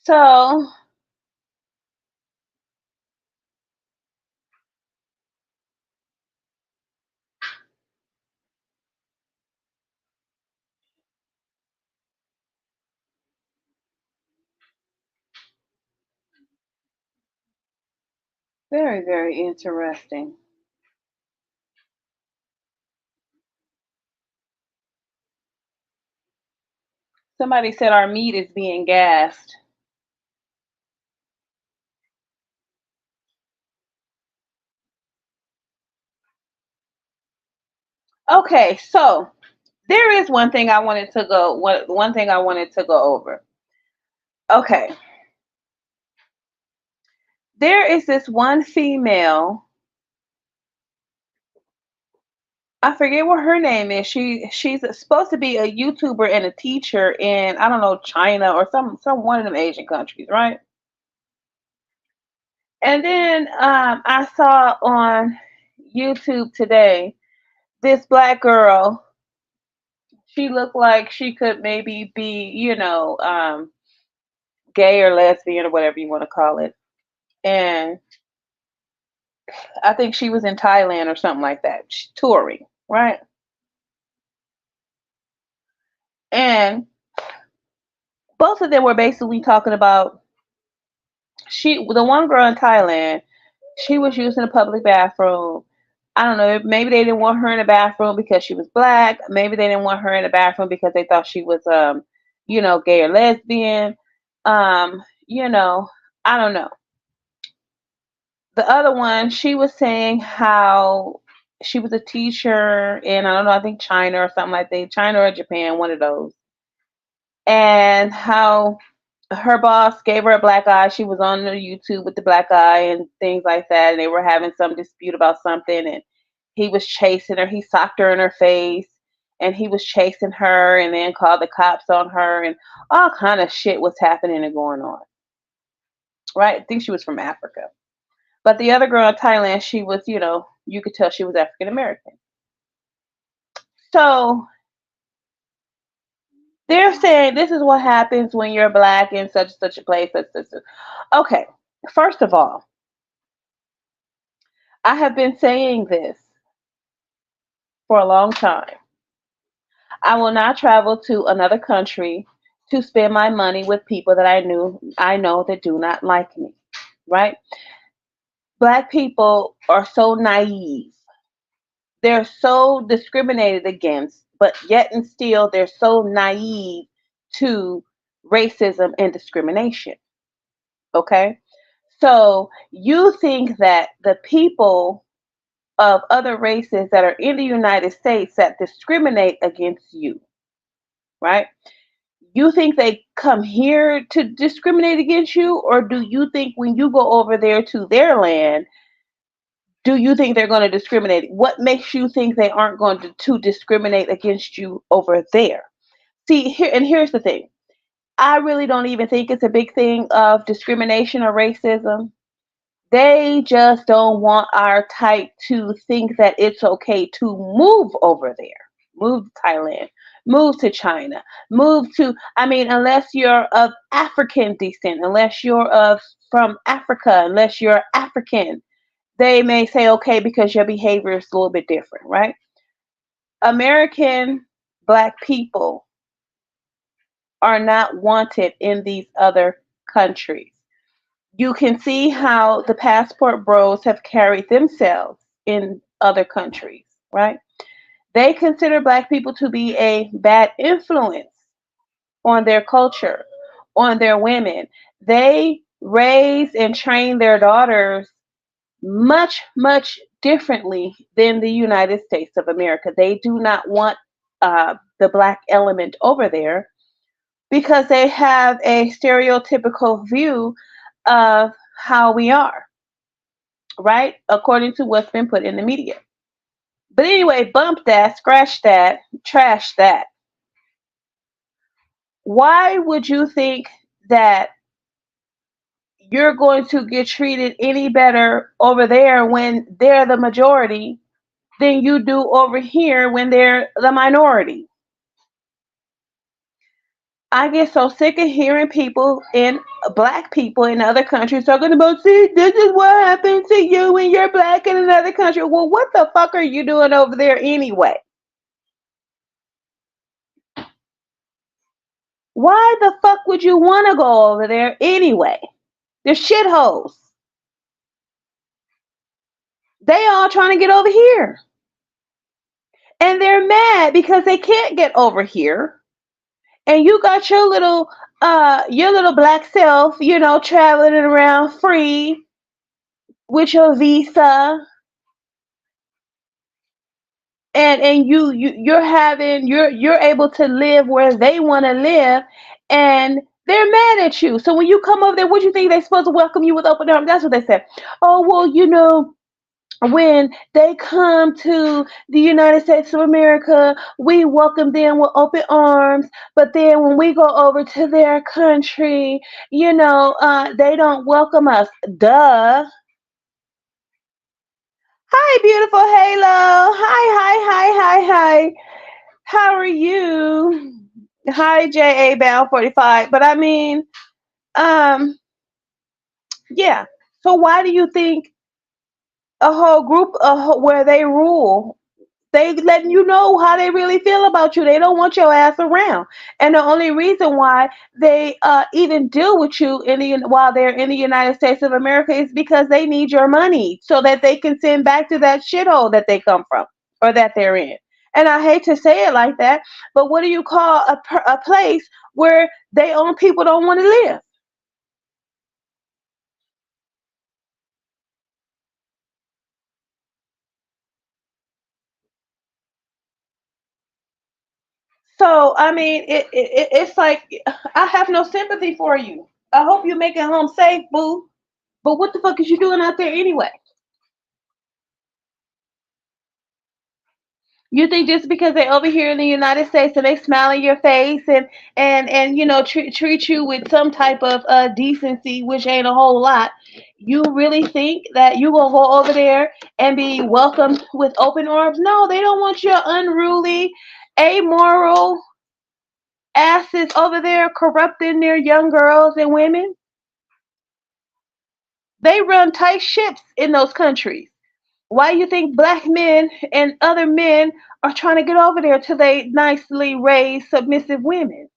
So, Very, very interesting. Somebody said our meat is being gassed. Okay, so there is one thing I wanted to go one thing I wanted to go over. Okay. There is this one female, I forget what her name is. She's supposed to be a YouTuber and a teacher in, I don't know, China or some one of them Asian countries, right? And then I saw on YouTube today this black girl. She looked like she could maybe be, gay or lesbian or whatever you want to call it. And I think she was in Thailand or something like that, touring, right? And both of them were basically talking about, the one girl in Thailand, she was using a public bathroom. I don't know, maybe they didn't want her in the bathroom because she was black. Maybe they didn't want her in the bathroom because they thought she was gay or lesbian. You know, I don't know. The other one, she was saying how she was a teacher in, I don't know, I think China or something like that, China or Japan, one of those. And how her boss gave her a black eye. She was on the YouTube with the black eye and things like that, and they were having some dispute about something, and he was chasing her. He socked her in her face, and he was chasing her, and then called the cops on her, and all kind of shit was happening and going on. Right? I think she was from Africa, but the other girl in Thailand, she was, you could tell she was African American. So they're saying this is what happens when you're black in such and such a place. Such. Okay, first of all, I have been saying this for a long time. I will not travel to another country to spend my money with people that I know that do not like me. Right? Black people are so naive. They're so discriminated against, but yet and still they're so naive to racism and discrimination. Okay? So you think that the people of other races that are in the United States that discriminate against you, right? You think they come here to discriminate against you, or do you think when you go over there to their land, do you think they're going to discriminate? What makes you think they aren't going to discriminate against you over there? See, here's the thing. I really don't even think it's a big thing of discrimination or racism. They just don't want our type to think that it's okay to move over there, move to Thailand, move to China, move to, I mean, unless you're of African descent, unless you're of from Africa, unless you're African, they may say okay because your behavior is a little bit different, right? American black people are not wanted in these other countries. You can see how the passport bros have carried themselves in other countries, right? They consider black people to be a bad influence on their culture, on their women. They raise and train their daughters much, much differently than the United States of America. They do not want the black element over there because they have a stereotypical view of how we are, right? According to what's been put in the media. But anyway, bump that, scratch that, trash that. Why would you think that you're going to get treated any better over there when they're the majority than you do over here when they're the minority? I get so sick of hearing people in black people in other countries talking about, see, this is what happened to you when you're black in another country. Well, what the fuck are you doing over there anyway? Why the fuck would you want to go over there anyway? They're shitholes. They all trying to get over here. And they're mad because they can't get over here. And you got your little black self, traveling around free with your visa, and you're able to live where they want to live, and they're mad at you. So when you come over there, what do you think they're supposed to welcome you with open arms? That's what they said. Oh, well, when they come to the United States of America, we welcome them with open arms. But then when we go over to their country, they don't welcome us. Duh. Hi, beautiful Halo. Hi. How are you? Hi, JA Bound 45. But I mean, um, yeah. So why do you think a whole group where they rule? They letting you know how they really feel about you. They don't want your ass around. And the only reason why they even deal with you while they're in the United States of America is because they need your money so that they can send back to that shithole that they come from or that they're in. And I hate to say it like that, but what do you call a place where they own people don't want to live? So I mean, it's like I have no sympathy for you. I hope you make it home safe, boo. But what the fuck is you doing out there anyway? You think just because they're over here in the United States and they smile in your face and treat you with some type of decency, which ain't a whole lot, you really think that you gonna go over there and be welcomed with open arms? No, they don't want your unruly, amoral asses over there corrupting their young girls and women. They run tight ships in those countries. Why you think black men and other men are trying to get over there till they nicely raise submissive women?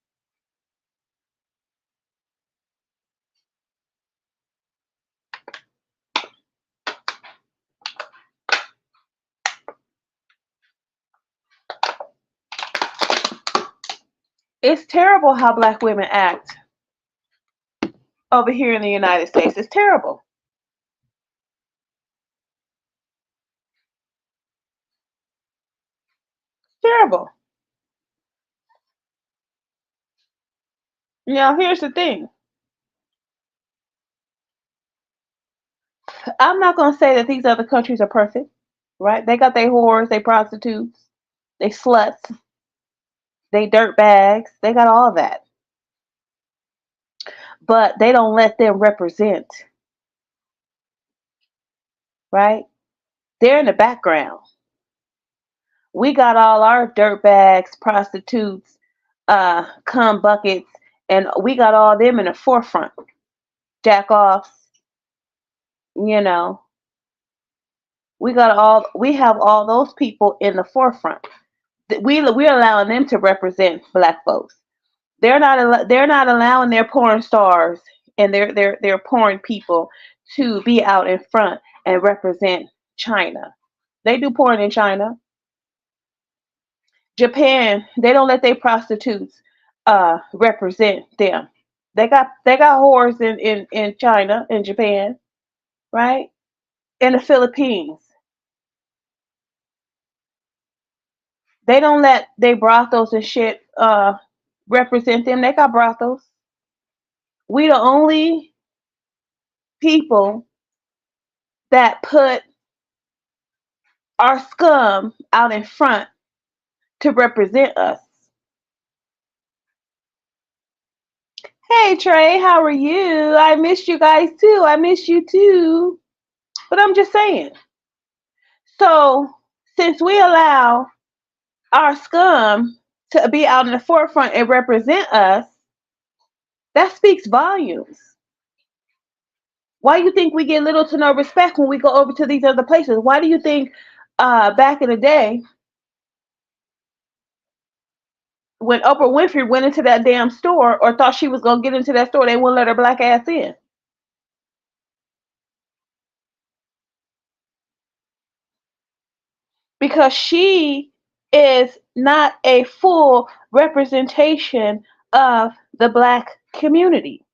It's terrible how black women act over here in the United States. It's terrible. Terrible. Now here's the thing. I'm not gonna say that these other countries are perfect, right? They got their whores, they prostitutes, they sluts, they dirt bags, they got all that. But they don't let them represent, right? They're in the background. We got all our dirt bags, prostitutes, cum buckets, and we got all them in the forefront. Jack offs, you know, we have all those people in the forefront. We're allowing them to represent black folks. They're not allowing their porn stars and their porn people to be out in front and represent China. They do porn in China. Japan, they don't let their prostitutes represent them. They got whores in China, in Japan, right? In the Philippines. They don't let they brothels and shit represent them. They got brothels. We the only people that put our scum out in front to represent us. Hey Trey, how are you? I missed you guys too. I miss you too. But I'm just saying. So since we allow our scum to be out in the forefront and represent us, that speaks volumes. Why do you think we get little to no respect when we go over to these other places? Why do you think back in the day when Oprah Winfrey went into that damn store or thought she was gonna get into that store, they wouldn't let her black ass in? because she is not a full representation of the black community.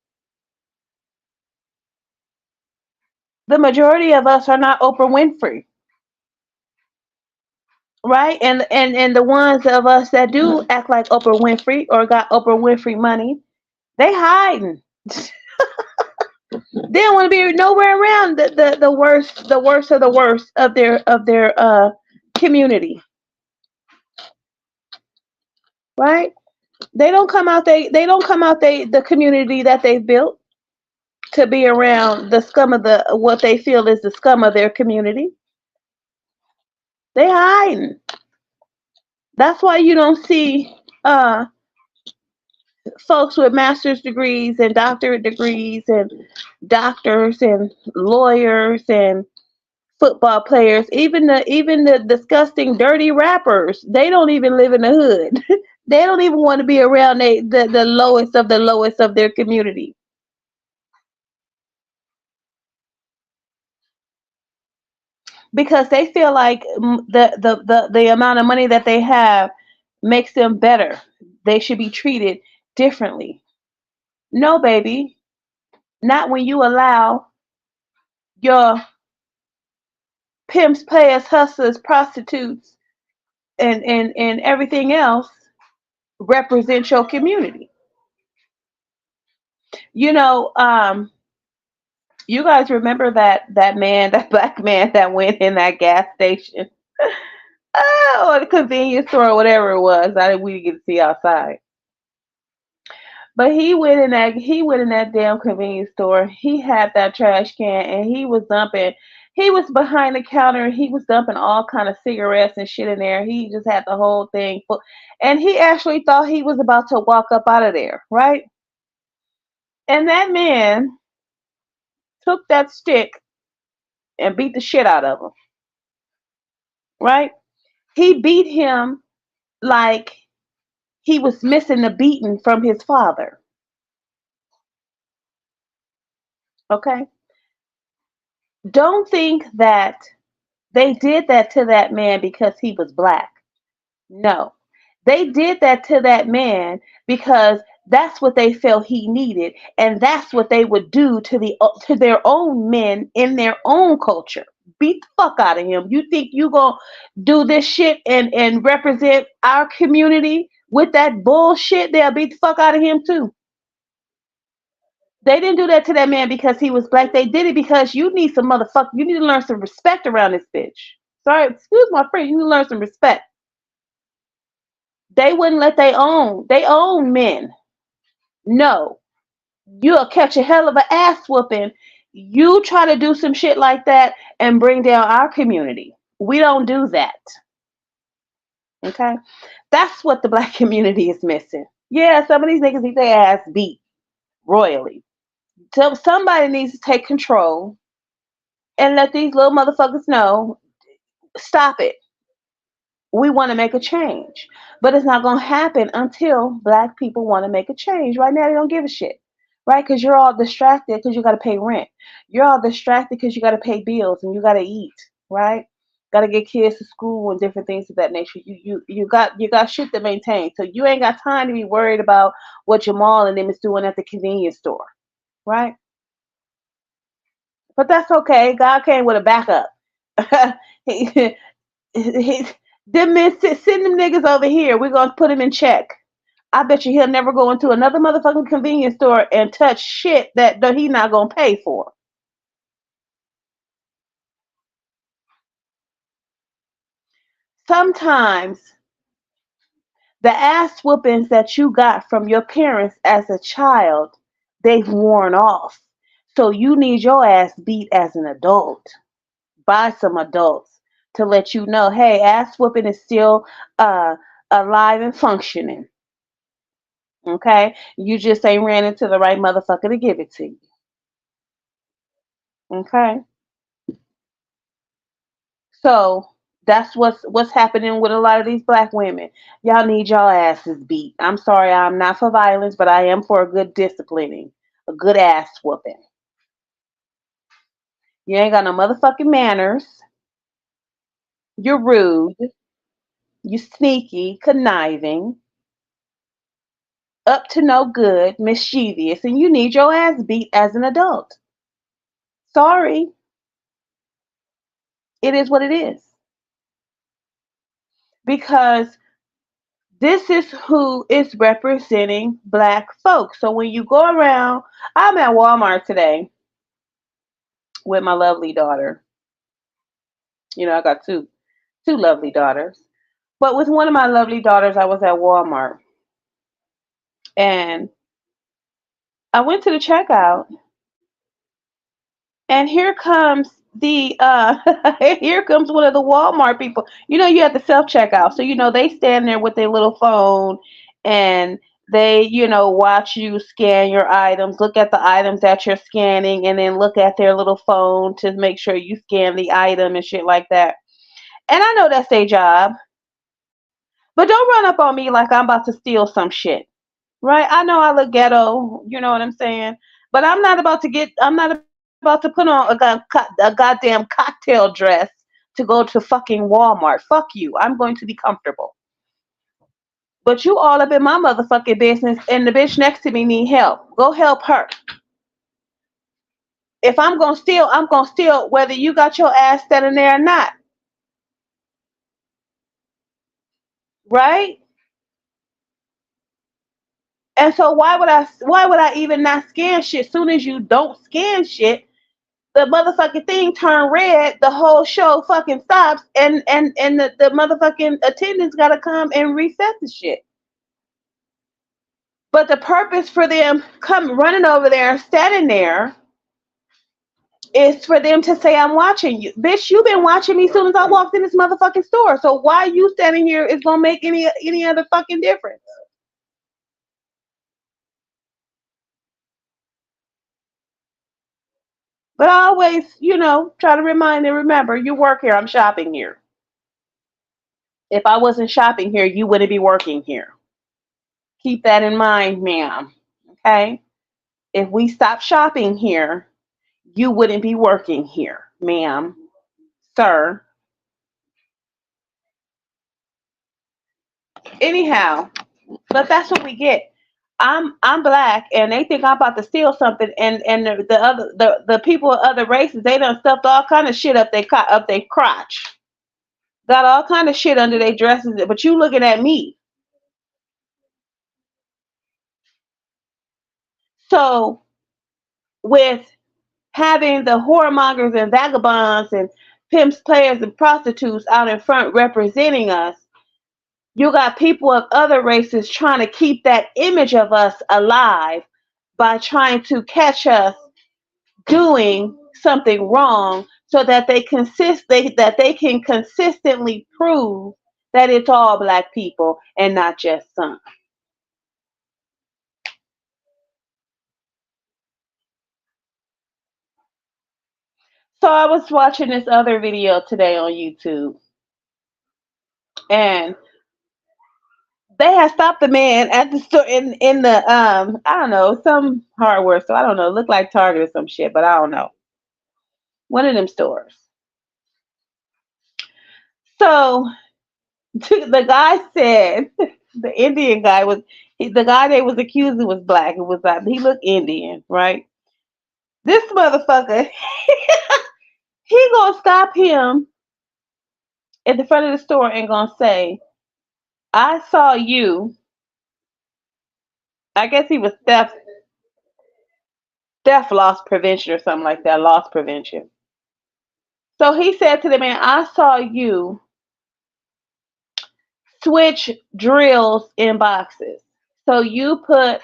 The majority of us are not Oprah Winfrey, right? And the ones of us that do act like Oprah Winfrey or got Oprah Winfrey money, they hiding. They don't want to be nowhere around the worst of the worst of their community, right? They don't come out the community that they've built to be around the scum of the what they feel is the scum of their community. They hiding. That's why you don't see uh folks with master's degrees and doctorate degrees and doctors and lawyers and football players, even the disgusting dirty rappers, they don't even live in the hood. They don't even want to be around the lowest of the lowest of their community because they feel like the amount of money that they have makes them better. They should be treated differently. No, baby, not when you allow your pimps, players, hustlers, prostitutes, and everything else represent your community. You know, you guys remember that man, that black man that went in that gas station, or the convenience store, or whatever it was. I didn't we didn't get to see outside, but he went in that damn convenience store. He had that trash can and he was dumping. He was behind the counter and he was dumping all kind of cigarettes and shit in there. He just had the whole thing full, and he actually thought he was about to walk up out of there, right? And that man took that stick and beat the shit out of him, right? He beat him like he was missing the beating from his father. Okay? Don't think that they did that to that man because he was black. No. They did that to that man because that's what they felt he needed and that's what they would do to their own men in their own culture. Beat the fuck out of him. You think you going to do this shit and represent our community with that bullshit? They'll beat the fuck out of him too. They didn't do that to that man because he was black. They did it because you need some motherfucker. You need to learn some respect around this bitch. Sorry, excuse my friend. You need to learn some respect. They wouldn't let they own men. No, you'll catch a hell of an ass whooping. You try to do some shit like that and bring down our community. We don't do that. Okay, that's what the black community is missing. Yeah, some of these niggas need their ass beat royally. So somebody needs to take control and let these little motherfuckers know, stop it. We want to make a change. But it's not going to happen until black people want to make a change. Right now, they don't give a shit. Right? Because you're all distracted because you got to pay rent. You're all distracted because you got to pay bills and you got to eat. Right? Got to get kids to school and different things of that nature. You got shit to maintain. So you ain't got time to be worried about what Jamal and them is doing at the convenience store. Right? But that's okay. God came with a backup. he, he, them men send them niggas over here. We're gonna put him in check. I bet you he'll never go into another motherfucking convenience store and touch shit that he not gonna pay for. Sometimes the ass whoopings that you got from your parents as a child, they've worn off. So you need your ass beat as an adult by some adults to let you know, hey, ass whooping is still uh, alive and functioning. Okay, you just ain't ran into the right motherfucker to give it to you. Okay, so that's what's happening with a lot of these black women. Y'all need y'all asses beat. I'm sorry, I'm not for violence, but I am for a good disciplining, a good ass whooping. You ain't got no motherfucking manners. You're rude, you sneaky, conniving, up to no good, mischievous, and you need your ass beat as an adult. Sorry, it is what it is. Because this is who is representing black folks. So when you go around, I'm at Walmart today with my lovely daughter. I got two lovely daughters. But with one of my lovely daughters, I was at Walmart and I went to the checkout and here comes the here comes one of the Walmart people. You have the self checkout. So they stand there with their little phone and they, watch you scan your items, look at the items that you're scanning and then look at their little phone to make sure you scan the item and shit like that. And I know that's their job. But don't run up on me like I'm about to steal some shit. Right? I know I look ghetto, you know what I'm saying? But I'm not about to put on a goddamn cocktail dress to go to fucking Walmart. Fuck you. I'm going to be comfortable. But you all up in my motherfucking business and the bitch next to me need help. Go help her. If I'm gonna steal whether you got your ass standing there or not. Right? And so why would I even not scan shit? Soon as you don't scan shit, the motherfucking thing turn red, the whole show fucking stops, and the motherfucking attendants gotta come and reset the shit. But the purpose for them come running over there, standing there, is for them to say, I'm watching you. Bitch, you been watching me as soon as I walked in this motherfucking store. So why you standing here is gonna make any other fucking difference. But I always, try to remind and remember, you work here, I'm shopping here. If I wasn't shopping here, you wouldn't be working here. Keep that in mind, ma'am. Okay? If we stop shopping here, you wouldn't be working here, ma'am, sir. Anyhow, but that's what we get. I'm black and they think I'm about to steal something and the people of other races, they done stuffed all kind of shit up they crotch. Got all kind of shit under their dresses, but you looking at me. So with having the whoremongers and vagabonds and pimps, players, and prostitutes out in front representing us, you got people of other races trying to keep that image of us alive by trying to catch us doing something wrong so that that they can consistently prove that it's all black people and not just some. So I was watching this other video today on YouTube and they had stopped the man at the store in the I don't know, some hardware store. I don't know, it looked like Target or some shit, but I don't know. One of them stores. So the guy said the Indian guy the guy they was accusing was black. It was like he looked Indian, right? This motherfucker, he gonna stop him at the front of the store and gonna say, "I saw you." I guess he was theft loss prevention or something like that, loss prevention. So he said to the man, "I saw you switch drills in boxes. So you put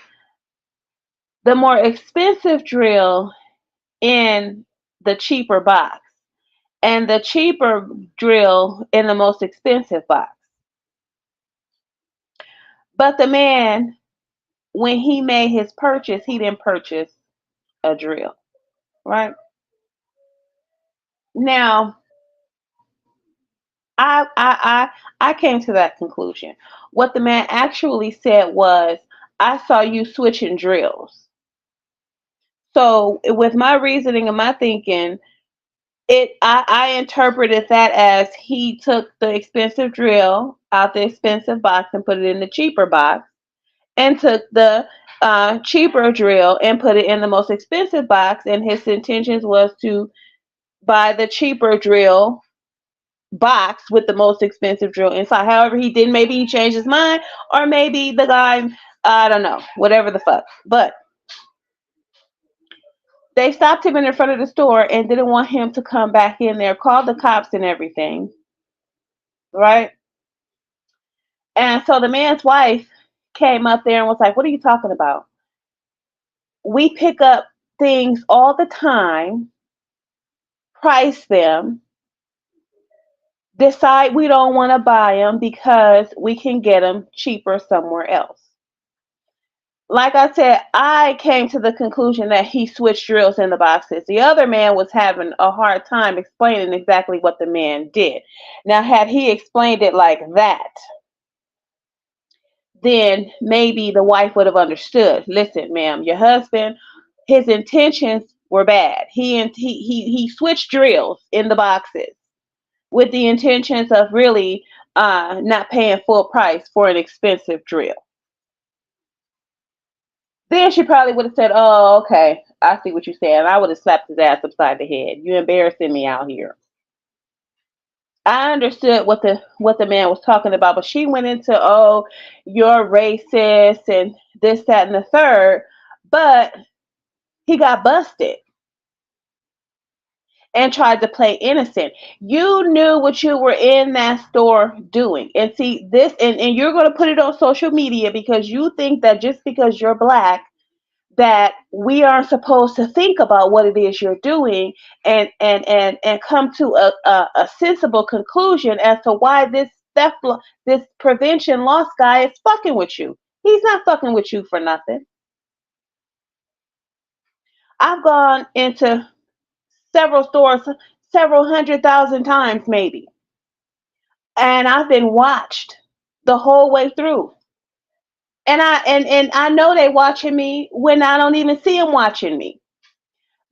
the more expensive drill in the cheaper box and the cheaper drill in the most expensive box." But the man, when he made his purchase, he didn't purchase a drill, right? Now, I came to that conclusion. What the man actually said was, "I saw you switching drills." So, with my reasoning and my thinking, I interpreted that as he took the expensive drill out the expensive box and put it in the cheaper box, and took the cheaper drill and put it in the most expensive box, and his intentions was to buy the cheaper drill box with the most expensive drill inside. However, he didn't. Maybe he changed his mind, or maybe the guy, I don't know, whatever the fuck. But they stopped him in the front of the store and didn't want him to come back in there, called the cops and everything, right? And so the man's wife came up there and was like, "What are you talking about? We pick up things all the time, price them, decide we don't want to buy them because we can get them cheaper somewhere else." Like I said, I came to the conclusion that he switched drills in the boxes. The other man was having a hard time explaining exactly what the man did. Now, had he explained it like that, then maybe the wife would have understood. Listen, ma'am, your husband, his intentions were bad. He switched drills in the boxes with the intentions of really not paying full price for an expensive drill. Then she probably would have said, "Oh, okay, I see what you're saying." I would have slapped his ass upside the head. You embarrassing me out here. I understood what the man was talking about, but she went into, "Oh, you're racist and this, that, and the third." But he got busted and tried to play innocent. You knew what you were in that store doing. And see this, and you're going to put it on social media because you think that just because you're black that we aren't supposed to think about what it is you're doing, and come to a sensible conclusion as to why this prevention loss guy is fucking with you. He's not fucking with you for nothing. I've gone into several stores several 100,000 times maybe, and I've been watched the whole way through. And I know they watching me when I don't even see them watching me.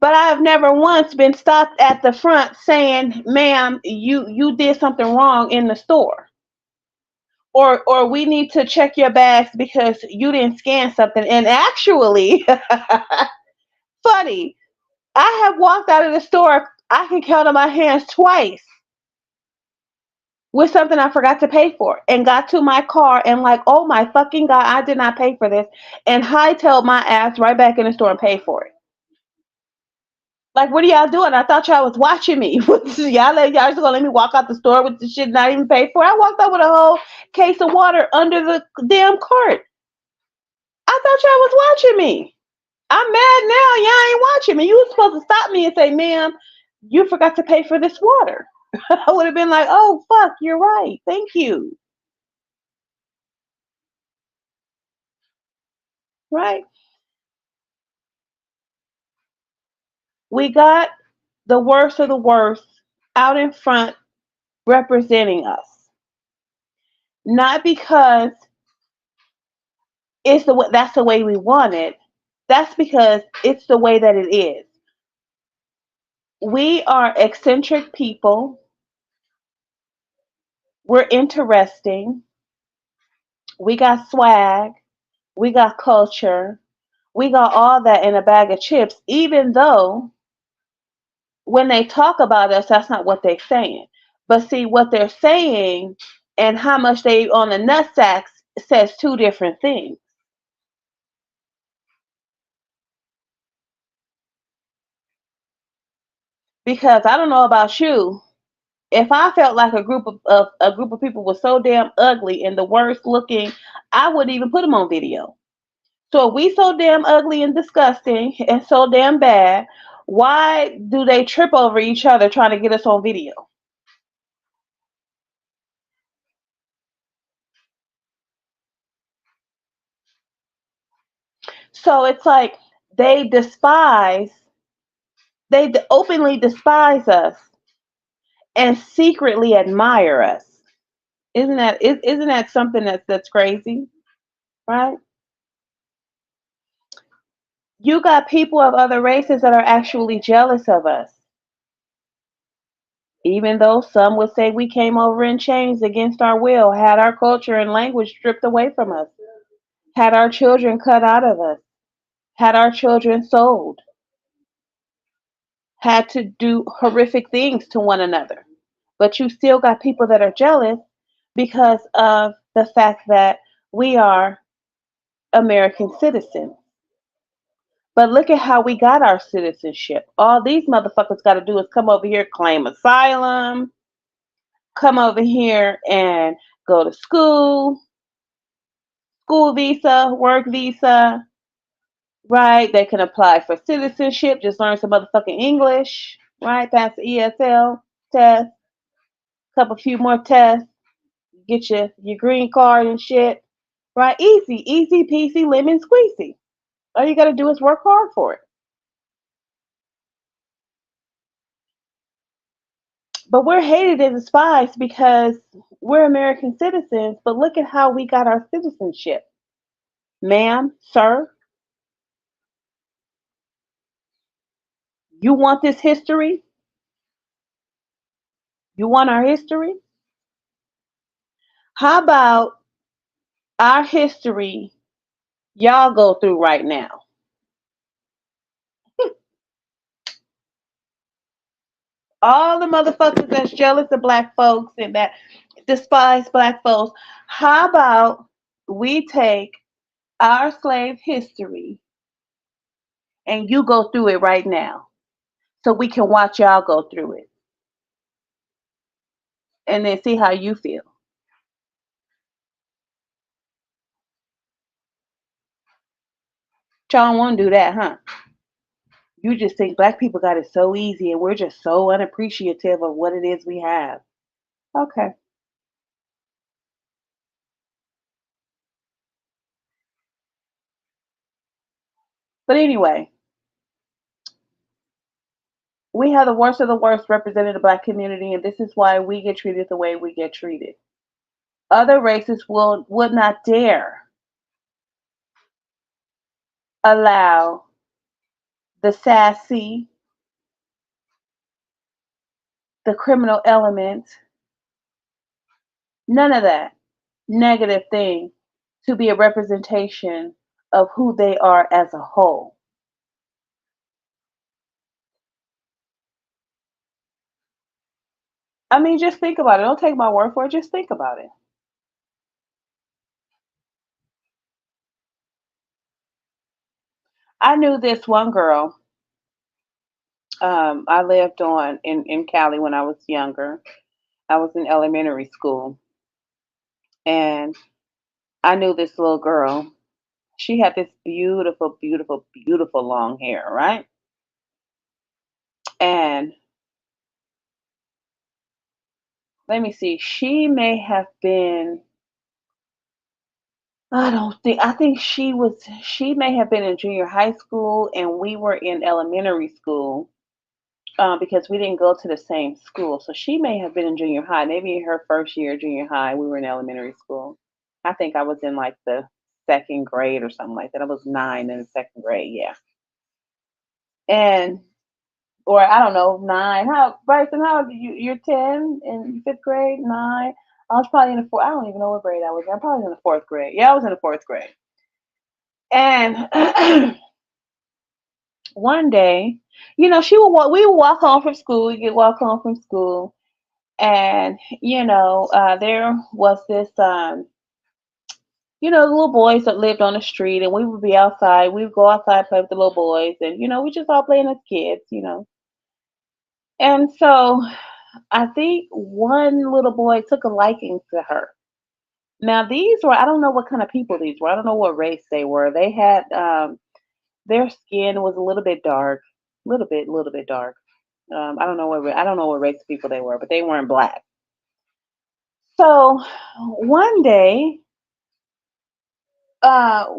But I have never once been stopped at the front saying, "Ma'am, you did something wrong in the store," or "We need to check your bags because you didn't scan something." And actually, funny, I have walked out of the store, I can count on my hands twice, with something I forgot to pay for, and got to my car and like, "Oh my fucking god, I did not pay for this," and hightailed my ass right back in the store and paid for it. Like, what are y'all doing? I thought y'all was watching me. Y'all just gonna let me walk out the store with the shit not even paid for? I walked out with a whole case of water under the damn cart. I thought y'all was watching me. I'm mad now. Y'all ain't watching me. You was supposed to stop me and say, "Ma'am, you forgot to pay for this water." I would have been like, "Oh fuck, you're right. Thank you." Right? We got the worst of the worst out in front representing us. Not because it's the way, that's the way we want it. That's because it's the way that it is. We are eccentric people. We're interesting. We got swag. We got culture. We got all that in a bag of chips, even though when they talk about us, that's not what they're saying. But see, what they're saying and how much they on the nut sacks says two different things. Because I don't know about you, if I felt like a group of people was so damn ugly and the worst looking, I wouldn't even put them on video. So if we so damn ugly and disgusting and so damn bad, why do they trip over each other trying to get us on video? So it's like they despise, openly despise us and secretly admire us. Isn't that something that's crazy, right? You got people of other races that are actually jealous of us. Even though some would say we came over in chains against our will, had our culture and language stripped away from us, had our children cut out of us, had our children sold, had to do horrific things to one another. But you still got people that are jealous because of the fact that we are American citizens. But look at how we got our citizenship. All these motherfuckers got to do is come over here, claim asylum, come over here and go to school visa, work visa, right? They can apply for citizenship, just learn some motherfucking English, right? Pass the ESL test, couple few more tests, get your green card and shit, right? Easy peasy, lemon squeezy. All you gotta do is work hard for it. But we're hated and despised because we're American citizens, but look at how we got our citizenship. Ma'am, sir, you want this history? You want our history? How about our history y'all go through right now? All the motherfuckers that's jealous of black folks and that despise black folks, how about we take our slave history and you go through it right now so we can watch y'all go through it and then see how you feel. Y'all don't want to do that, huh? You just think black people got it so easy and we're just so unappreciative of what it is we have. Okay. But anyway, we have the worst of the worst represented the black community, and this is why we get treated the way we get treated. Other races would not dare allow the sassy, the criminal element, none of that negative thing to be a representation of who they are as a whole. I mean, just think about it. Don't take my word for it. Just think about it. I knew this one girl. I lived in Cali when I was younger. I was in elementary school, and I knew this little girl. She had this beautiful, beautiful, beautiful long hair, right? And let me see, she may have been, I think she may have been in junior high school and we were in elementary school because we didn't go to the same school. So she may have been in junior high, maybe in her first year of junior high, we were in elementary school. I think I was in like the second grade or something like that. I was 9 in the second grade, yeah. And or I don't know, 9. How Bryson? How old are you? You're 10 in fifth grade, 9. I was probably in the fourth. I don't even know what grade I was in. I'm probably in the fourth grade. Yeah, I was in the fourth grade. And one day, she would walk. We would walk home from school. We get walk home from school, and there was this the little boys that lived on the street, and we would be outside. We would go outside play with the little boys, and we just all playing as kids. And so I think one little boy took a liking to her. Now these were I don't know what kind of people these were. I don't know what race they were. They had their skin was a little bit dark, little bit dark. I don't know what race of people they were, but they weren't black. So one day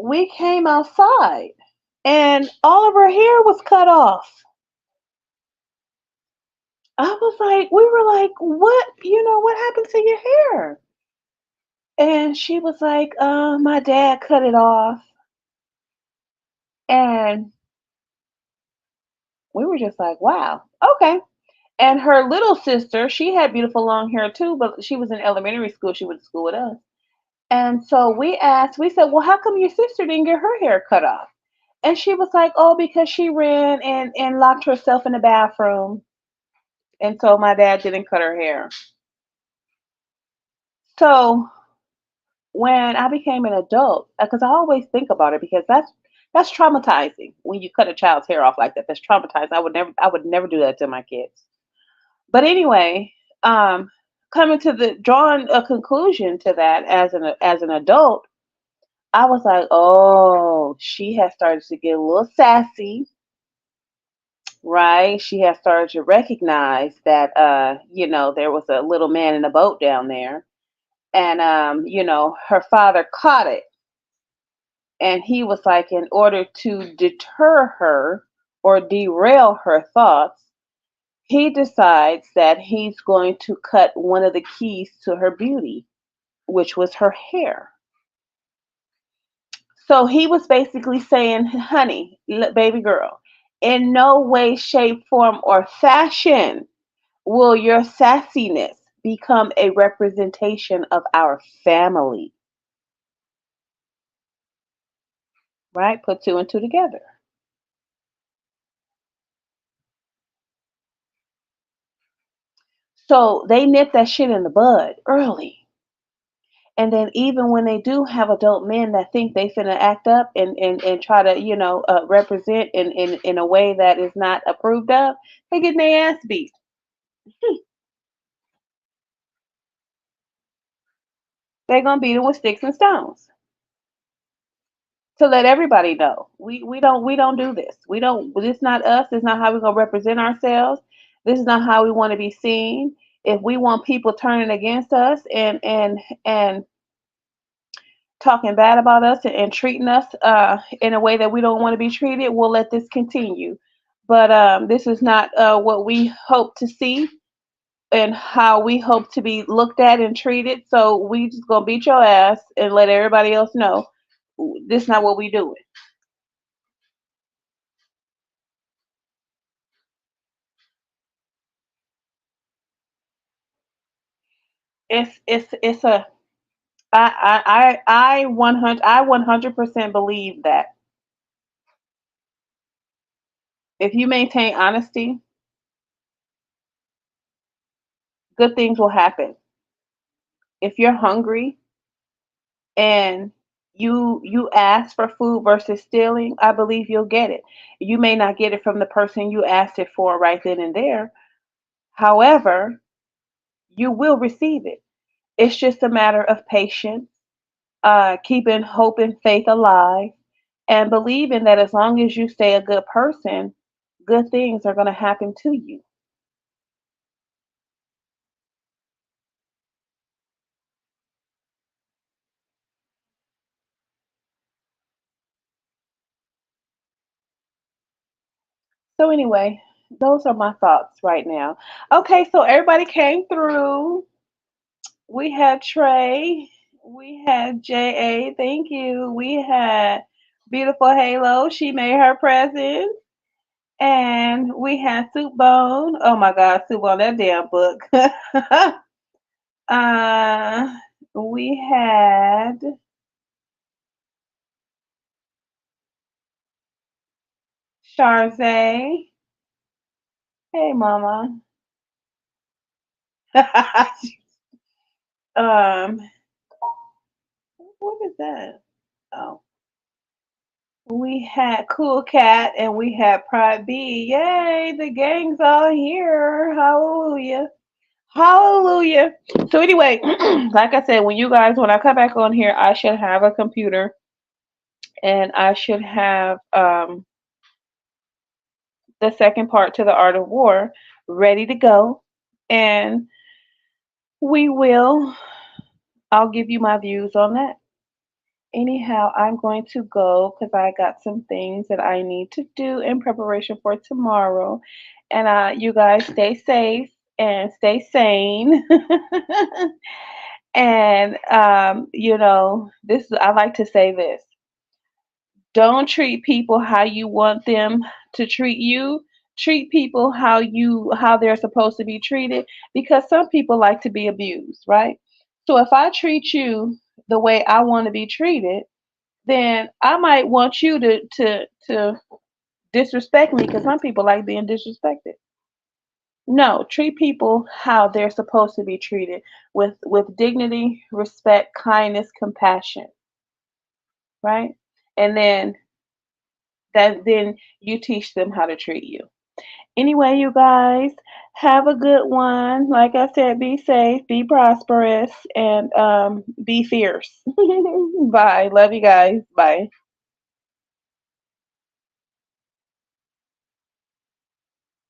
we came outside and all of her hair was cut off. We were like, what? What happened to your hair? And she was like, my dad cut it off. And we were just like, wow, okay. And her little sister, she had beautiful long hair too, but she was in elementary school. She went to school with us. And so we said, well, how come your sister didn't get her hair cut off? And she was like, oh, because she ran and locked herself in the bathroom. And so my dad didn't cut her hair. So when I became an adult, because I always think about it, because that's traumatizing when you cut a child's hair off like that. That's traumatizing. I would never do that to my kids. But anyway, um, coming to the drawing a conclusion to that as an adult, I was like, oh, she has started to get a little sassy, right? She has started to recognize that there was a little man in a boat down there, and her father caught it, and he was like, in order to deter her or derail her thoughts, he decides that he's going to cut one of the keys to her beauty, which was her hair. So he was basically saying, honey, baby girl, in no way, shape, form, or fashion will your sassiness become a representation of our family, right? Put two and two together. So they nip that shit in the bud early. And then even when they do have adult men that think they finna act up and try to, represent in a way that is not approved of, they get their ass beat. They're gonna beat them with sticks and stones. To let everybody know, we don't do this. We don't. This is not us. This is not how we're gonna represent ourselves. This is not how we want to be seen. If we want people turning against us and talking bad about us and treating us in a way that we don't want to be treated, we'll let this continue. But this is not what we hope to see and how we hope to be looked at and treated. So we just gonna beat your ass and let everybody else know this is not what we doing. It's a I 100% believe that if you maintain honesty, good things will happen. If you're hungry and you ask for food versus stealing, I believe you'll get it. You may not get it from the person you asked it for right then and there. However, you will receive it. It's just a matter of patience, keeping hope and faith alive, and believing that as long as you stay a good person, good things are going to happen to you. So anyway, those are my thoughts right now. Okay, so everybody came through. We had Trey. We had JA. Thank you. We had beautiful Halo. She made her presence. And we had Soup Bone. Oh my God, Soup Bone, that damn book. uh, we had Charze. Hey, Mama. um, what is that? Oh, we had Cool Cat and we had Pride B. Yay, the gang's all here. Hallelujah. Hallelujah. So anyway, like I said, when I come back on here, I should have a computer and I should have the second part to the art of war ready to go. And we will, I'll give you my views on that. Anyhow, I'm going to go because I got some things that I need to do in preparation for tomorrow. And you guys stay safe and stay sane. And this I like to say this: don't treat people how you want them to treat you. treat people how they're supposed to be treated, because some people like to be abused, right? So if I treat you the way I want to be treated, then I might want you to disrespect me, because some people like being disrespected. No, treat people how they're supposed to be treated, with dignity, respect, kindness, compassion, right? And then you teach them how to treat you. Anyway, you guys, have a good one. Like I said, be safe, be prosperous, and be fierce. Bye. Love you guys. Bye.